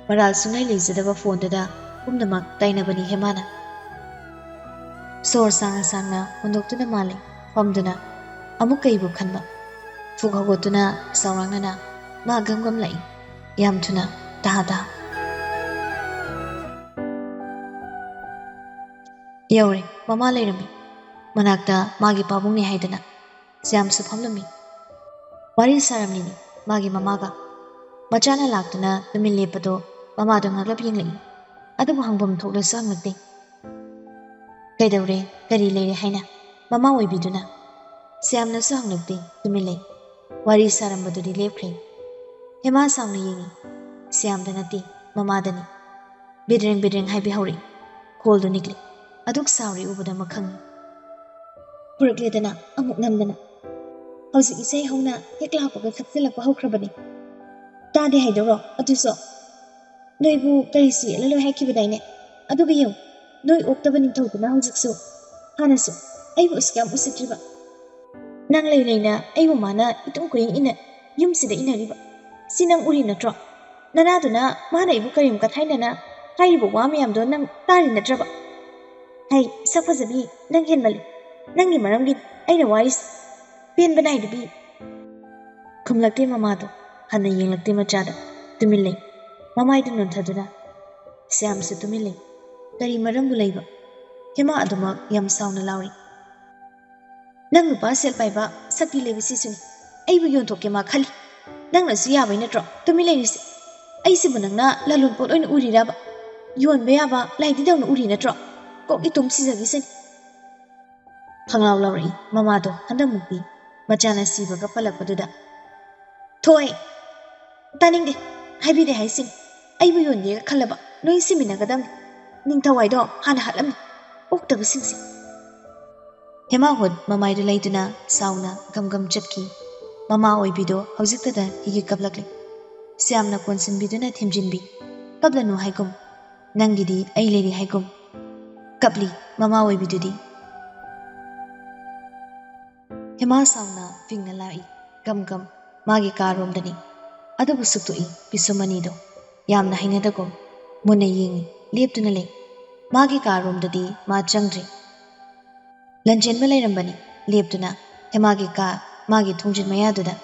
ꯃꯔꯥꯜ ꯁꯨꯡꯂꯩ ꯂꯩꯖꯗꯕ ꯐꯣꯟꯗꯨꯗ ꯄꯨꯝꯅꯃꯛ ꯇꯥꯏꯅꯕꯅꯤ ꯍꯦꯃꯥꯅ꯫ ꯁꯣꯔ ꯁꯥꯡꯅ ꯍꯣꯟꯗꯣꯛꯇꯨꯅ ꯃꯥꯜꯂꯤ ꯐꯝꯗꯨꯅ, ꯑꯃꯨꯛ ꯀꯩꯕꯨ ꯈꯟꯕ꯫ ꯐꯨꯛ ꯍꯧꯒꯠꯇꯨꯅ ꯁꯥꯎꯔꯥꯡꯅꯅ ꯃꯥ ꯒꯝ ꯂꯥꯛꯏ, ꯌꯥꯝ ꯊꯨꯅ ꯇꯍꯥ꯫ ꯌꯧꯔꯦ, ꯃꯃꯥ ꯂꯩꯔꯝꯃꯤ ꯃꯅꯥꯛꯇ ꯃꯥꯒꯤ ꯄꯥꯕꯨꯡꯅꯤ ꯍꯥꯏꯗꯅ꯫ ꯁ꯭ꯌꯥꯝꯁꯨ ꯐꯝꯂꯝꯃꯤ, ꯋꯥꯔꯤ ꯁꯥꯔꯝꯂꯤꯅꯤ ꯃꯥꯒꯤ ꯃꯃꯥꯒ꯫ ꯃꯆꯥꯅ ꯂꯥꯛꯇꯨꯅ ꯇꯨꯃꯤꯟ ꯂꯦꯞꯄꯗꯣ ꯃꯃꯥꯗꯣ ꯉꯛꯂꯞ ꯌꯦꯡꯂꯛꯏ, ꯑꯗꯨꯕꯨ ꯍꯪꯐꯝ ꯊꯣꯛꯂꯁꯨ ꯍꯪꯂꯛꯇꯦ꯫ ꯀꯩꯗꯧꯔꯦ ꯀꯔꯤ ꯂꯩꯔꯦ ꯍꯥꯏꯅ ꯃꯃꯥ ꯑꯣꯏꯕꯤꯗꯨꯅ? ꯁ꯭ꯌꯥꯝꯅꯁꯨ ꯍꯪꯂꯛꯇꯦ, ꯇꯨꯃꯤꯟ ꯂꯩ꯫ ꯋꯥꯔꯤ ꯁꯥꯔꯝꯕꯗꯨꯗꯤ ꯂꯦꯞꯈ꯭ꯔꯦ꯫ ꯍꯦꯃꯥ ꯁꯥꯎꯅ ꯌꯦꯡꯉꯤ, ꯁ꯭ꯌꯥꯝꯗ ꯅꯠꯇꯦ ꯃꯃꯥꯗꯅꯤ꯫ ꯕꯦꯗ꯭ꯔꯦꯡ ꯍꯥꯏꯕꯤ ꯍꯧꯔꯛꯏ, ꯈꯣꯜꯗꯨ ꯅꯤꯛꯂꯤ, ꯑꯗꯨꯛ ꯁꯥꯎꯔꯤ ꯎꯕꯗꯃꯛ ꯈꯪꯉꯤ꯫ ꯄꯨꯔꯛꯂꯦꯗꯅ ꯑꯃꯨꯛ ꯅꯝꯗꯅ, ꯍꯧꯖꯤꯛ ꯏꯁꯩ ꯍꯧꯅ ꯍꯦꯛ ꯂꯥꯛꯄꯒ ꯁꯛꯆꯤꯜꯂꯛꯄ ꯍꯧꯈ꯭ꯔꯕꯅꯤ꯫ ꯇꯥꯗꯦ ꯍꯥꯏꯗꯧꯔꯣ ꯑꯗꯨꯁꯨ? ꯅꯣꯏꯕꯨ ꯀꯔꯤꯁꯨ ꯌꯦꯠꯂꯂꯣꯏ ꯍꯥꯏꯈꯤꯕꯗꯥꯏꯅꯦ? ꯑꯗꯨꯒ ꯌꯦꯡꯉꯨ, ꯅꯣꯏ ꯑꯣꯛꯇꯕ ꯅꯤꯡꯊꯧꯗꯨꯅ ꯍꯧꯖꯤꯛꯁꯨ, ꯍꯥꯟꯅꯁꯨ ꯑꯩꯕꯨ ꯀꯌꯥꯝ ꯎꯁꯤꯠꯇ꯭ꯔꯤꯕ? ꯅꯪ ꯂꯩꯅ ꯑꯩꯕꯨ ꯃꯥꯅ ꯏꯇꯨꯡ ꯈꯨꯌꯦꯡ ꯏꯟꯅ ꯌꯨꯝꯁꯤꯗ ꯏꯟꯅꯔꯤꯕ ꯁꯤ ꯅꯪ ꯎꯔꯤ ꯅꯠꯇ꯭ꯔꯣ? ꯅꯅꯥꯗꯨꯅ ꯃꯥꯅ ꯑꯩꯕꯨ ꯀꯔꯤꯝ ꯀꯊꯥꯏꯅꯅ ꯍꯥꯏꯔꯤꯕ ꯋꯥ ꯃꯌꯥꯝꯗꯣ ꯅꯪ ꯇꯥꯔꯤ ꯅꯠꯇ꯭ꯔꯕ? ꯍꯩ ꯁꯛ ꯐꯖꯕꯤ, ꯅꯪ ꯍꯦꯟꯃꯜꯂꯤ, ꯅꯪꯒꯤ ꯃꯔꯝꯒꯤ ꯑꯩꯅ ꯋꯥꯔꯤꯁꯤ, ꯄꯦꯟꯕ ꯅꯥꯏꯗꯕꯤ꯫ ꯈꯨꯝꯂꯛꯇꯦ ꯃꯃꯥꯗꯣ, ꯍꯟꯅ ꯌꯦꯡꯂꯛꯇꯦ ꯃꯆꯥꯗ, ꯇꯨꯃꯤꯟ ꯂꯩ ꯃꯃꯥꯏꯗꯨ ꯅꯣꯟꯊꯗꯨꯅ꯫ ꯁ꯭ꯌꯥꯝꯁꯨ ꯇꯨꯃꯤꯟ ꯂꯩ, ꯀꯔꯤ ꯃꯔꯝꯕꯨ ꯂꯩꯕ? ꯍꯦꯃꯥ ꯑꯗꯨꯃꯛ ꯌꯥꯝ ꯁꯥꯎꯅ ꯂꯥꯎꯔꯤ, ꯅꯪ ꯅꯨꯄꯥ ꯁꯦꯜ ꯄꯥꯏꯕ ꯁꯛꯇꯤ ꯂꯩꯕ ꯁꯤꯁꯨꯅꯤ, ꯑꯩꯕꯨ ꯌꯣꯟꯊꯣꯛꯀꯦ ꯃꯥ ꯈꯜꯂꯤ ꯅꯪꯅꯁꯨ ꯌꯥꯕꯩ ꯅꯠꯇ꯭ꯔꯣ ꯇꯨꯃꯤꯟ ꯂꯩꯔꯤꯁꯦ ꯑꯩꯁꯤꯕꯨ ꯅꯪꯅ ꯂꯂꯣꯟ ꯄꯣꯠ ꯑꯣꯏꯅ ꯎꯔꯤꯔꯕ ꯌꯣꯟꯕ ꯌꯥꯕ ꯂꯥꯏꯗꯤꯗꯧꯅ ꯎꯔꯤ ꯅꯠꯇ꯭ꯔꯣ ꯀꯣꯛ ꯏꯇꯣꯝ ꯁꯤꯖꯈꯤꯁꯅꯤ ꯈꯪꯂꯥꯎ ꯂꯥꯎꯔꯛꯏ ꯃꯃꯥꯗꯣ ꯍꯟꯗꯛꯃꯨꯛꯇꯤ ꯃꯆꯥꯅ ꯁꯤꯕꯒ ꯄꯜꯂꯛꯄꯗꯨꯗ ꯊꯣꯛꯑꯦ ꯇꯥꯅꯤꯡꯗꯦ ꯍꯥꯏꯕꯤꯗꯦ ꯍꯥꯏꯁꯤꯅꯤ ꯑꯩꯕꯨ ꯌꯣꯟꯒꯦꯒ ꯈꯜꯂꯕ ꯅꯣꯏ ꯁꯤꯃꯤꯟꯅꯒꯗꯕꯅꯤ ꯅꯤꯡꯊꯧꯋꯥꯏꯗꯣ ꯍꯥꯟꯅ ꯍꯥꯠꯂꯝꯃꯤ ꯑꯣꯛꯇꯕꯁꯤꯡꯁꯦ ꯍꯦꯃꯥꯍꯣꯠ ꯃꯃꯥꯏꯗꯨ ꯂꯩꯗꯨꯅ ꯁꯥꯎꯅ ꯒꯝ ꯆꯠꯈꯤ ꯃꯃꯥ ꯑꯣꯏꯕꯤꯗꯣ ꯍꯧꯖꯤꯛꯇꯗ ꯍꯤꯒꯤ ꯀꯞꯂꯛꯂꯤ ꯁ꯭ꯌꯥꯝꯅ ꯀꯣꯟꯁꯤꯟꯕꯤꯗꯨꯅ ꯊꯦꯝꯖꯤꯟꯕꯤ ꯀꯞꯂꯅꯨ ꯍꯥꯏꯒꯨꯝ ꯅꯪꯒꯤꯗꯤ ꯑꯩ ꯂꯩꯔꯤ ꯍꯥꯏꯒꯨꯝ ꯀꯞꯂꯤ ꯃꯃꯥ ꯑꯣꯏꯕꯤꯗꯨꯗꯤ ꯍꯦꯃꯥ ꯁꯥꯎꯅ ꯐꯤꯡꯅ ꯂꯥꯛꯏ ꯒꯝ ꯃꯥꯒꯤ ꯀꯥꯔꯣꯝꯗꯅꯤ ꯑꯗꯨꯕꯨ ꯁꯨꯛꯇꯣꯛꯏ ꯄꯤꯁꯨꯝ ꯑꯅꯤꯗꯣ ꯌꯥꯝꯅ ꯍꯩꯅꯗꯒꯨꯝ ꯃꯨꯟꯅ ꯌꯦꯡꯉꯤ ꯂꯦꯞꯇꯨꯅ ꯂꯩ ꯃꯥꯒꯤ ꯀꯥꯔꯣꯝꯗꯗꯤ ꯃꯥ ꯆꯪꯗ꯭ꯔꯤ ꯂꯟꯆꯦꯟꯕ ꯂꯩꯔꯝꯕꯅꯤ ꯂꯦꯞꯇꯨꯅ ꯍꯦꯃꯥꯒꯤ ꯀꯥ ꯃꯥꯒꯤ ꯊꯣꯡꯖꯤꯟ ꯃꯌꯥꯗꯨꯗ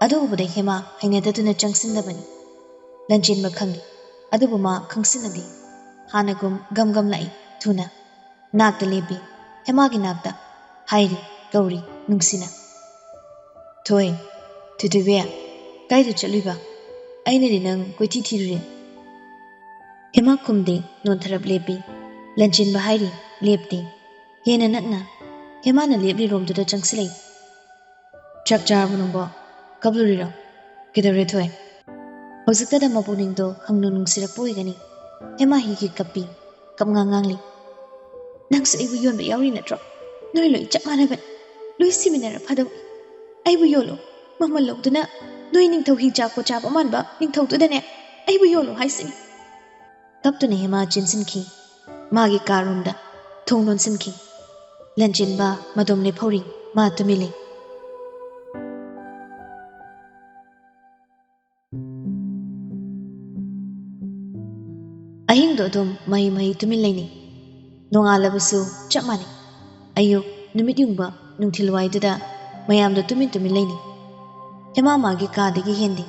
ꯑꯗꯨ ꯎꯕꯗ ꯍꯦꯃꯥ ꯍꯩꯅꯗꯗꯨꯅ ꯆꯪꯁꯤꯟꯗꯕꯅꯤ ꯂꯟꯆꯦꯟꯕ ꯈꯪꯉꯤ ꯑꯗꯨꯕꯨ ꯃꯥ ꯈꯪꯁꯤꯟꯅꯗꯦ ꯍꯥꯟꯅꯒꯨꯝ ꯒꯝ ꯂꯥꯛꯏ ꯊꯨꯅ ꯅꯥꯛꯇ ꯂꯦꯞꯄꯤ ꯍꯦꯃꯥꯒꯤ ꯅꯥꯛꯇ ꯍꯥꯏꯔꯤ ꯀꯧꯔꯤ ꯅꯨꯡꯁꯤꯅ ꯊꯣꯏ ꯊꯣꯏꯊꯣꯏꯕꯤ ꯀꯥꯏꯗ ꯆꯠꯂꯨꯏꯕ ꯑꯩꯅꯗꯤ ꯅꯪ ꯀꯣꯏꯊꯤ ꯊꯤꯔꯨꯔꯦ ꯍꯦꯃꯥ ꯈꯨꯝꯗꯦ ꯅꯣꯟꯊꯔꯞ ꯂꯦꯞꯄꯤ ꯂꯟꯆꯦꯟꯕ ꯍꯥꯏꯔꯤ ꯂꯦꯞꯇꯦ ꯍꯦꯟꯅ ꯅꯛꯅ ꯍꯦꯃꯥꯅ ꯂꯦꯞꯂꯤꯔꯣꯝꯗꯨꯗ ꯆꯪꯁꯤꯜꯂꯛꯏ ꯆꯥꯛ ꯆꯥꯔꯕ ꯅꯪꯕꯣ ꯀꯞꯂꯨꯔꯤꯔꯣ ꯀꯩꯗꯧꯔꯦ ꯊꯣꯏ ꯍꯧꯖꯤꯛꯇꯗ ꯃꯄꯨꯛꯅꯤꯡꯗꯣ ꯍꯪꯅꯨ ꯅꯨꯡꯁꯤꯔꯛꯄ ꯑꯣꯏꯒꯅꯤ ꯍꯦꯃꯥ ꯍꯤꯒꯤ ꯀꯞꯄꯤ ꯉꯥꯡꯂꯤ ꯅꯪꯁꯨ ꯑꯩꯕꯨ ꯌꯣꯟꯕ ꯌꯥꯎꯔꯤ ꯅꯠꯇ꯭ꯔꯣ ꯅꯣꯏ ꯂꯣꯏ ꯆꯞ ꯃꯥꯟꯅꯕꯅꯤ ꯂꯣꯏ ꯁꯤꯃꯤꯟꯅꯔ ꯐꯗꯧꯅꯤ ꯑꯩꯕꯨ ꯌꯣꯜꯂꯣ ꯃꯃꯜ ꯂꯧꯗꯨꯅ ꯅꯣꯏ ꯅꯤꯡꯊꯧ ꯍꯤꯡꯆꯥ ꯀꯣꯆꯥꯕ ꯃꯥꯟꯕ ꯅꯤꯡꯊꯧꯗꯨꯗꯅꯦ ꯑꯩꯕꯨ ꯌꯣꯜꯂꯣ ꯍꯥꯏꯁꯤꯅꯤ ꯇꯞꯇꯨꯅ ꯍꯦꯃꯥ ꯆꯦꯟꯁꯤꯟꯈꯤ ꯃꯥꯒꯤ ꯀꯥꯔꯣꯝꯗ ꯊꯣꯡ ꯂꯣꯟꯁꯤꯟꯈꯤ ꯂꯟꯆꯦꯟꯕ ꯃꯗꯣꯝ ꯂꯦꯞꯍꯧꯔꯤ ꯃꯥ ꯇꯨꯃꯤꯟ ꯂꯩ ꯑꯍꯤꯡꯗꯣ ꯑꯗꯨꯝ ꯃꯍꯩ ꯇꯨꯃꯤꯟ ꯂꯩꯅꯩ ꯅꯣꯡꯉꯥꯜꯂꯕꯁꯨ ꯆꯞ ꯃꯥꯟꯅꯩ ꯑꯌꯨꯛ ꯅꯨꯃꯤꯠ ꯌꯨꯡꯕ ꯅꯨꯡꯊꯤꯜꯋꯥꯏꯗꯨꯗ ꯃꯌꯥꯝꯗꯣ ꯇꯨꯃꯤꯟ ꯂꯩꯅꯩ ꯍꯦꯃꯥ ꯃꯥꯒꯤ ꯀꯥꯗꯒꯤ ꯍꯦꯟꯗꯦ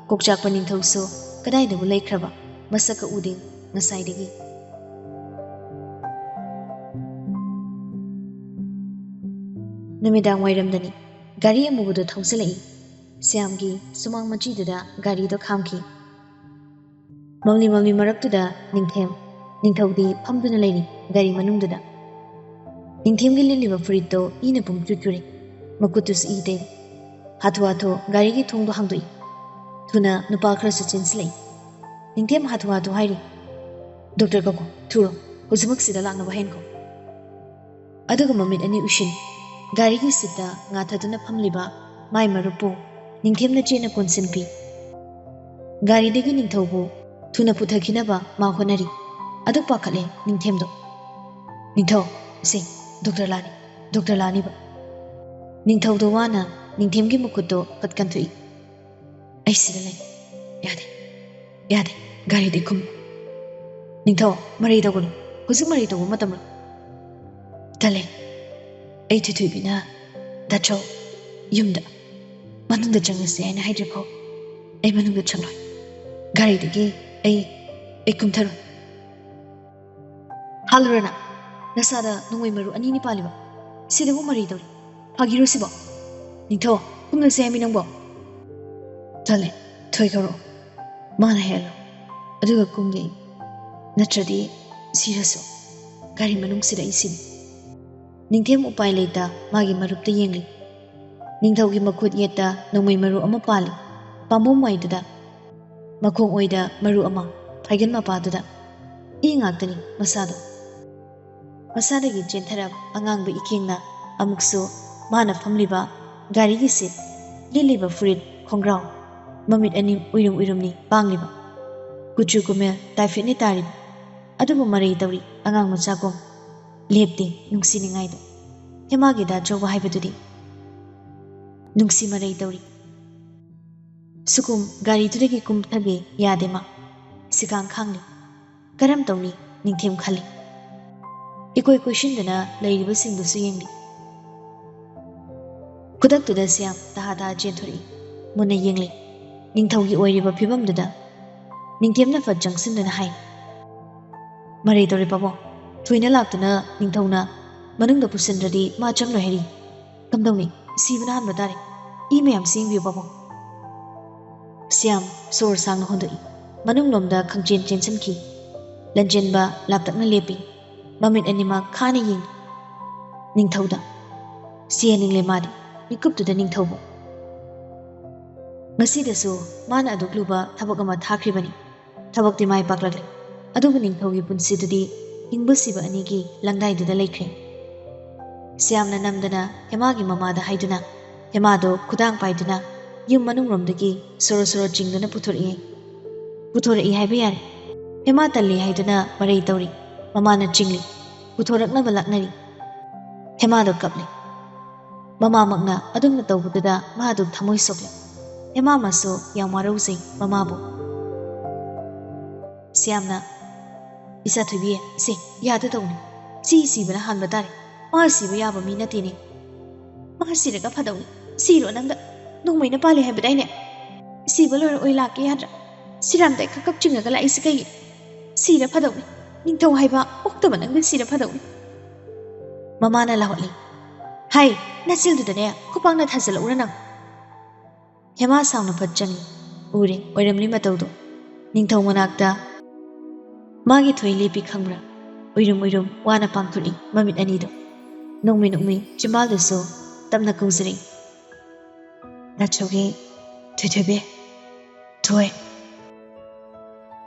ꯀꯣꯛꯆꯥꯛꯄ ꯅꯤꯡꯊꯧꯁꯨ ꯀꯗꯥꯏꯗꯕꯨ ꯂꯩꯈ꯭ꯔꯕ ꯃꯁꯛꯀ ꯎꯗꯦ ꯉꯁꯥꯏꯗꯒꯤ ꯅꯨꯃꯤꯗꯥꯡ ꯋꯥꯏꯔꯝꯗꯅꯤ ꯒꯥꯔꯤ ꯑꯃꯨꯕꯗꯣ ꯊꯧꯖꯤꯜꯂꯛꯏ ꯁ꯭ꯌꯥꯝꯒꯤ ꯁꯨꯃꯥꯡ ꯃꯆꯤꯗꯨꯗ ꯒꯥꯔꯤꯗꯣ ꯈꯥꯝꯈꯤ ꯃꯝꯂꯤ ꯃꯔꯛꯇꯨꯗ ꯅꯤꯡꯊꯧꯗꯤ ꯐꯝꯗꯨꯅ ꯂꯩꯔꯤ ꯒꯥꯔꯤ ꯃꯅꯨꯡꯗꯨꯗ ꯅꯤꯡꯊꯦꯝꯒꯤ ꯂꯤꯠꯂꯤꯕ ꯐꯨꯔꯤꯠꯇꯣ ꯏꯅ ꯄꯨꯡꯆꯨꯔꯤ ꯃꯈꯨꯠꯇꯨꯁꯨ ꯏ ꯇꯩꯔꯤ ꯍꯥꯊꯨ ꯒꯥꯔꯤꯒꯤ ꯊꯣꯡꯗꯣ ꯍꯥꯡꯗꯣꯛꯏ ꯊꯨꯅ ꯅꯨꯄꯥ ꯈꯔꯁꯨ ꯆꯦꯟꯁꯤꯜꯂꯛꯏ ꯅꯤꯡꯊꯦꯝ ꯍꯥꯊꯨ ꯍꯥꯏꯔꯤ ꯗꯣꯛꯇꯔ ꯀꯧꯀꯣ ꯊꯨꯔꯣ ꯍꯧꯖꯤꯛꯃꯛꯁꯤꯗ ꯂꯥꯛꯅꯕ ꯍꯥꯏꯅꯀꯣ ꯑꯗꯨꯒ ꯃꯃꯤꯠ ꯑꯅꯤ ꯎꯏꯁꯤꯟ ꯒꯥꯔꯤꯒꯤ ꯁꯤꯠꯇ ꯉꯥꯊꯗꯨꯅ ꯐꯝꯂꯤꯕ ꯃꯥꯏ ꯃꯔꯨꯞꯄꯨ ꯅꯤꯡꯊꯦꯝꯅ ꯆꯦꯠꯅ ꯀꯣꯟꯁꯤꯟꯕꯤ ꯒꯥꯔꯤꯗꯒꯤ ꯅꯤꯡꯊꯧꯕꯨ ꯊꯨꯅ ꯄꯨꯊꯈꯤꯅꯕ ꯃꯥ ꯍꯣꯠꯅꯔꯤ ꯑꯗꯨ ꯄꯥꯈꯠꯂꯦ ꯅꯤꯡꯊꯦꯝꯗꯣ ꯅꯤꯡꯊꯧ ꯁꯦ ꯗꯣꯛꯇꯔ ꯂꯥꯛꯅꯤꯕ ꯅꯤꯡꯊꯧꯗꯣ ꯋꯥꯅ ꯅꯤꯡꯊꯦꯝꯒꯤ ꯃꯈꯨꯠꯇꯣ ꯐꯠ ꯀꯟꯊꯣꯛꯏ ꯑꯩ ꯁꯤꯗ ꯂꯩ ꯌꯥꯗꯦ ꯒꯥꯔꯤꯗꯤ ꯈꯨꯝ ꯅꯤꯡꯊꯧ ꯃꯔꯩ ꯇꯧꯒꯅꯨ ꯍꯧꯖꯤꯛ ꯃꯔꯩ ꯇꯧꯕ ꯃꯇꯝꯂꯣ ꯇꯜꯂꯦ ꯑꯩ ꯊꯣꯏꯊꯣꯏꯕꯤꯅ ꯗꯥꯆꯧ ꯌꯨꯝꯗ ꯃꯅꯨꯡꯗ ꯆꯪꯉꯁꯦ ꯍꯥꯏꯅ ꯍꯥꯏꯗ꯭ꯔꯤꯐꯥꯎ ꯑꯩ ꯃꯅꯨꯡꯗ ꯆꯪꯂꯣꯏ ꯒꯥꯔꯤꯗꯒꯤ ꯑꯩ ꯀꯨꯝꯊꯔꯣꯏ ꯍꯥꯜꯂꯨꯔꯅ ꯅꯁꯥꯗ ꯅꯣꯡꯃꯩ ꯃꯔꯨ ꯑꯅꯤꯅꯤ ꯄꯥꯜꯂꯤꯕ ꯁꯤꯗꯕꯨ ꯃꯔꯩ ꯇꯧꯔꯤ ꯐꯥꯒꯤꯔꯣ ꯁꯤꯕꯣ ꯅꯤꯡꯊꯧ ꯀꯨꯝꯅꯁꯦ ꯍꯥꯏꯃꯤ ꯅꯪꯕꯣ ꯇꯜꯂꯦ ꯊꯣꯏ ꯀꯧꯔꯛꯑꯣ ꯃꯥꯅ ꯍꯦꯜꯂꯣ ꯑꯗꯨꯒ ꯀꯨꯝꯒꯦ ꯑꯩ ꯅꯠꯇ꯭ꯔꯗꯤ ꯁꯤꯔꯁꯨ ꯒꯥꯔꯤ ꯃꯅꯨꯡꯁꯤꯗ ꯑꯩ ꯁꯤꯅꯤ ꯅꯤꯡꯊꯦꯝ ꯎꯄꯥꯏ ꯂꯩꯇ ꯃꯥꯒꯤ ꯃꯔꯨꯞꯇ ꯌꯦꯡꯂꯤ ꯅꯤꯡꯊꯧꯒꯤ ꯃꯈꯨꯠ ꯌꯦꯠꯇ ꯅꯣꯡꯃꯩ ꯃꯔꯨ ꯑꯃ ꯄꯥꯜꯂꯤ ꯄꯥꯝꯕꯣꯝ ꯋꯥꯏꯗꯨꯗ ꯃꯈꯣꯡ ꯑꯣꯏꯗ ꯃꯔꯨ ꯑꯃ ꯐꯥꯏꯒꯟ ꯃꯄꯥꯗꯨꯗ ꯏ ꯉꯥꯛꯇꯅꯤ ꯃꯁꯥꯗꯒꯤ ꯆꯦꯟꯊꯔꯞ ꯑꯉꯥꯡꯕ ꯏꯈꯦꯡꯅ ꯑꯃꯨꯛꯁꯨ ꯃꯥꯅ ꯐꯝꯂꯤꯕ ꯒꯥꯔꯤꯒꯤ ꯁꯤꯠ ꯂꯤꯠꯂꯤꯕ ꯐꯨꯔꯤꯠ ꯈꯣꯡꯒ꯭ꯔꯥꯎ ꯃꯃꯤꯠ ꯑꯅꯤ ꯎꯏꯔꯨꯝꯅꯤ ꯄꯥꯡꯂꯤꯕ ꯀꯨꯆꯨ ꯀꯨꯃꯦꯜ ꯇꯥꯏꯐꯦꯠꯅꯤ ꯇꯥꯔꯤꯕ ꯑꯗꯨꯕꯨ ꯃꯔꯩ ꯇꯧꯔꯤ ꯑꯉꯥꯡ ꯃꯆꯥꯒꯨꯝ ꯂꯦꯞꯇꯦ ꯅꯨꯡꯁꯤꯅꯤꯡꯉꯥꯏꯗꯣ ꯍꯦꯃꯥꯒꯤ ꯗꯥꯆꯧꯕ ꯍꯥꯏꯕꯗꯨꯗꯤ ꯅꯨꯡꯁꯤ ꯃꯔꯩ ꯇꯧꯔꯤ ꯁꯨꯀꯨꯝ ꯒꯥꯔꯤꯗꯨꯗꯒꯤ ꯀꯨꯝꯊꯒꯦ ꯌꯥꯗꯦ ꯃꯥ ꯁꯤꯀꯥꯡ ꯈꯥꯡꯂꯤ ꯀꯔꯝ ꯇꯧꯅꯤ ꯅꯤꯡꯊꯦꯝ ꯈꯜꯂꯤ ꯏꯀꯣꯏ ꯀꯣꯏꯁꯤꯟꯗꯅ ꯂꯩꯔꯤꯕꯁꯤꯡꯗꯨꯁꯨ ꯌꯦꯡꯂꯤ ꯈꯨꯗꯛꯇꯨꯗ ꯁ꯭ꯌꯥꯝ ꯇꯍꯥ ꯆꯦꯟꯊꯣꯔꯛꯏ ꯃꯨꯟꯅ ꯌꯦꯡꯂꯤ ꯅꯤꯡꯊꯧꯒꯤ ꯑꯣꯏꯔꯤꯕ ꯐꯤꯕꯝꯗꯨꯗ ꯅꯤꯡꯊꯦꯝꯅ ꯐꯠ ꯆꯪꯁꯤꯟꯗꯨꯅ ꯍꯥꯏ ꯃꯔꯩ ꯇꯧꯔꯦ ꯄꯥꯕꯨꯡ ꯊꯣꯏꯅ ꯂꯥꯛꯇꯨꯅ ꯅꯤꯡꯊꯧꯅ ꯃꯅꯨꯡꯗ ꯄꯨꯁꯤꯟꯗ꯭ꯔꯗꯤ ꯃꯥ ꯆꯪꯂꯣꯏ ꯍꯥꯏꯔꯤ ꯀꯝꯗꯧꯅꯤ ꯁꯤꯕꯅ ꯍꯥꯟꯕ ꯇꯥꯔꯦ ꯏ ꯃꯌꯥꯝ ꯁꯦꯡꯕꯤꯌꯨ ꯄꯥꯕꯨꯡ꯫ ꯁ꯭ꯌꯥꯝ ꯁꯣꯔ ꯁꯥꯡꯅ ꯍꯣꯟꯗꯣꯛꯏ, ꯃꯅꯨꯡꯂꯣꯝꯗ ꯈꯪꯆꯦꯟ ꯆꯦꯟꯁꯤꯟꯈꯤ꯫ ꯂꯟꯖꯦꯟꯕ ꯂꯥꯞꯇꯛꯅ ꯂꯦꯞꯄꯤ, ꯃꯃꯤꯠ ꯑꯅꯤꯃꯛ ꯈꯥꯅ ꯌꯦꯡꯏ ꯅꯤꯡꯊꯧꯗ꯫ ꯆꯦꯟꯅꯤꯡꯂꯦ ꯃꯥꯗꯤ ꯃꯤꯀꯨꯞꯇꯨꯗ ꯅꯤꯡꯊꯧꯕꯨ꯫ ꯉꯁꯤꯗꯁꯨ ꯃꯥꯅ ꯑꯗꯨꯛ ꯂꯨꯕ ꯊꯕꯛ ꯑꯃ ꯊꯥꯈ꯭ꯔꯤꯕꯅꯤ꯫ ꯊꯕꯛꯇꯤ ꯃꯥꯏ ꯄꯥꯛꯂꯛꯂꯦ, ꯑꯗꯨꯕꯨ ꯅꯤꯡꯊꯧꯒꯤ ꯄꯨꯟꯁꯤꯗꯨꯗꯤ ꯍꯤꯡꯕ ꯁꯤꯕ ꯑꯅꯤꯒꯤ ꯂꯪꯗꯥꯏꯗꯨꯗ ꯂꯩꯈ꯭ꯔꯦ꯫ ꯁ꯭ꯌꯥꯝꯅ ꯅꯝꯗꯅ ꯍꯦꯃꯥꯒꯤ ꯃꯃꯥꯗ ꯍꯥꯏꯗꯨꯅ ꯍꯦꯃꯥꯗꯣ ꯈꯨꯗꯥꯡ ꯄꯥꯏꯗꯨꯅ ꯌꯨꯝ ꯃꯅꯨꯡꯂꯣꯝꯗꯒꯤ ꯁꯣꯔꯣ ꯁꯣꯔꯣ ꯆꯤꯡꯗꯨꯅ ꯄꯨꯊꯣꯔꯛꯏ ꯍꯥꯏꯕ ꯌꯥꯔꯦ꯫ ꯍꯦꯃꯥ ꯇꯜꯂꯤ ꯍꯥꯏꯗꯨꯅ ꯃꯔꯩ ꯇꯧꯔꯤ, ꯃꯃꯥꯅ ꯆꯤꯡꯂꯤ, ꯄꯨꯊꯣꯔꯛꯅꯕ ꯂꯥꯛꯅꯔꯤ꯫ ꯍꯦꯃꯥꯗꯣ ꯀꯞꯂꯤ꯫ ꯃꯃꯥꯃꯛꯅ ꯑꯗꯨꯝꯅ ꯇꯧꯕꯗꯨꯗ ꯃꯥꯗꯨ ꯊꯃꯣꯏ ꯁꯣꯛꯂꯤ꯫ ꯍꯦꯃꯥꯃꯁꯨ ꯌꯥꯝ ꯋꯥꯔꯧꯖꯩ ꯃꯃꯥꯕꯨ꯫ ꯁ꯭ꯌꯥꯝꯅ ꯏꯆꯥꯊꯣꯏꯕꯤ ꯁꯦ ꯌꯥꯗꯗꯧꯅꯤ, ꯁꯤꯕꯅ ꯍꯥꯟꯕ ꯇꯥꯔꯦ, ꯃꯥ ꯁꯤꯕ ꯌꯥꯕ ꯃꯤ ꯅꯠꯇꯦꯅꯦ꯫ ꯃꯥ ꯁꯤꯔꯒ ꯐꯗꯧꯅꯤ, ꯁꯤꯔꯣ ꯅꯪꯗ ꯅꯣꯡꯃꯩꯅ ꯄꯥꯜꯂꯦ ꯍꯥꯏꯕꯗꯥꯏꯅꯦ? ꯁꯤꯕ ꯂꯣꯏꯔ ꯑꯣꯏ ꯂꯥꯛꯀꯦ ꯌꯥꯗ꯭ꯔꯥ? ꯁꯤꯔꯥꯝꯗꯥꯏ ꯈꯛ ꯆꯤꯡꯉꯒ ꯂꯥꯛꯏꯁꯤ ꯀꯩꯒꯤ? ꯁꯤꯔ ꯐꯗꯧꯅꯤ, ꯅꯤꯡꯊꯧ ꯍꯥꯏꯕ ꯑꯣꯛꯇꯕ ꯅꯪꯗ ꯁꯤꯔ ꯐꯗꯧꯅꯤ꯫ ꯃꯃꯥꯅ ꯂꯥꯎꯍꯠꯂꯤ, ꯍꯥꯏ ꯅꯆꯤꯜꯗꯨꯗꯅꯦ ꯈꯨꯄꯥꯛꯅ ꯊꯥꯖꯤꯜꯂꯛꯎꯔ ꯅꯪ? ꯍꯦꯃꯥ ꯁꯥꯎꯅ ꯐꯠ ꯆꯪꯏ, ꯎꯔꯦ ꯑꯣꯏꯔꯝꯂꯤ ꯃꯇꯧꯗꯣ꯫ ꯅꯤꯡꯊꯧ ꯃꯅꯥꯛꯇ ꯃꯥꯒꯤ ꯊꯣꯏ ꯂꯦꯞꯄꯤ ꯈꯪꯕ꯭ꯔꯥ? ꯎꯏꯔꯨꯝ ꯎꯏꯔꯨꯝ ꯋꯥꯅ ꯄꯥꯡꯊꯣꯛꯏ ꯃꯃꯤꯠ ꯑꯅꯤꯗꯣ꯫ ꯅꯣꯡꯃꯤ ꯆꯤꯝꯕꯥꯜꯗꯨꯁꯨ ꯇꯞꯅ ꯀꯧꯖꯔꯤ, ꯅꯥꯆꯧꯒꯤ ꯊꯣꯏꯊꯣꯏꯕꯤ, ꯊꯣꯏ꯫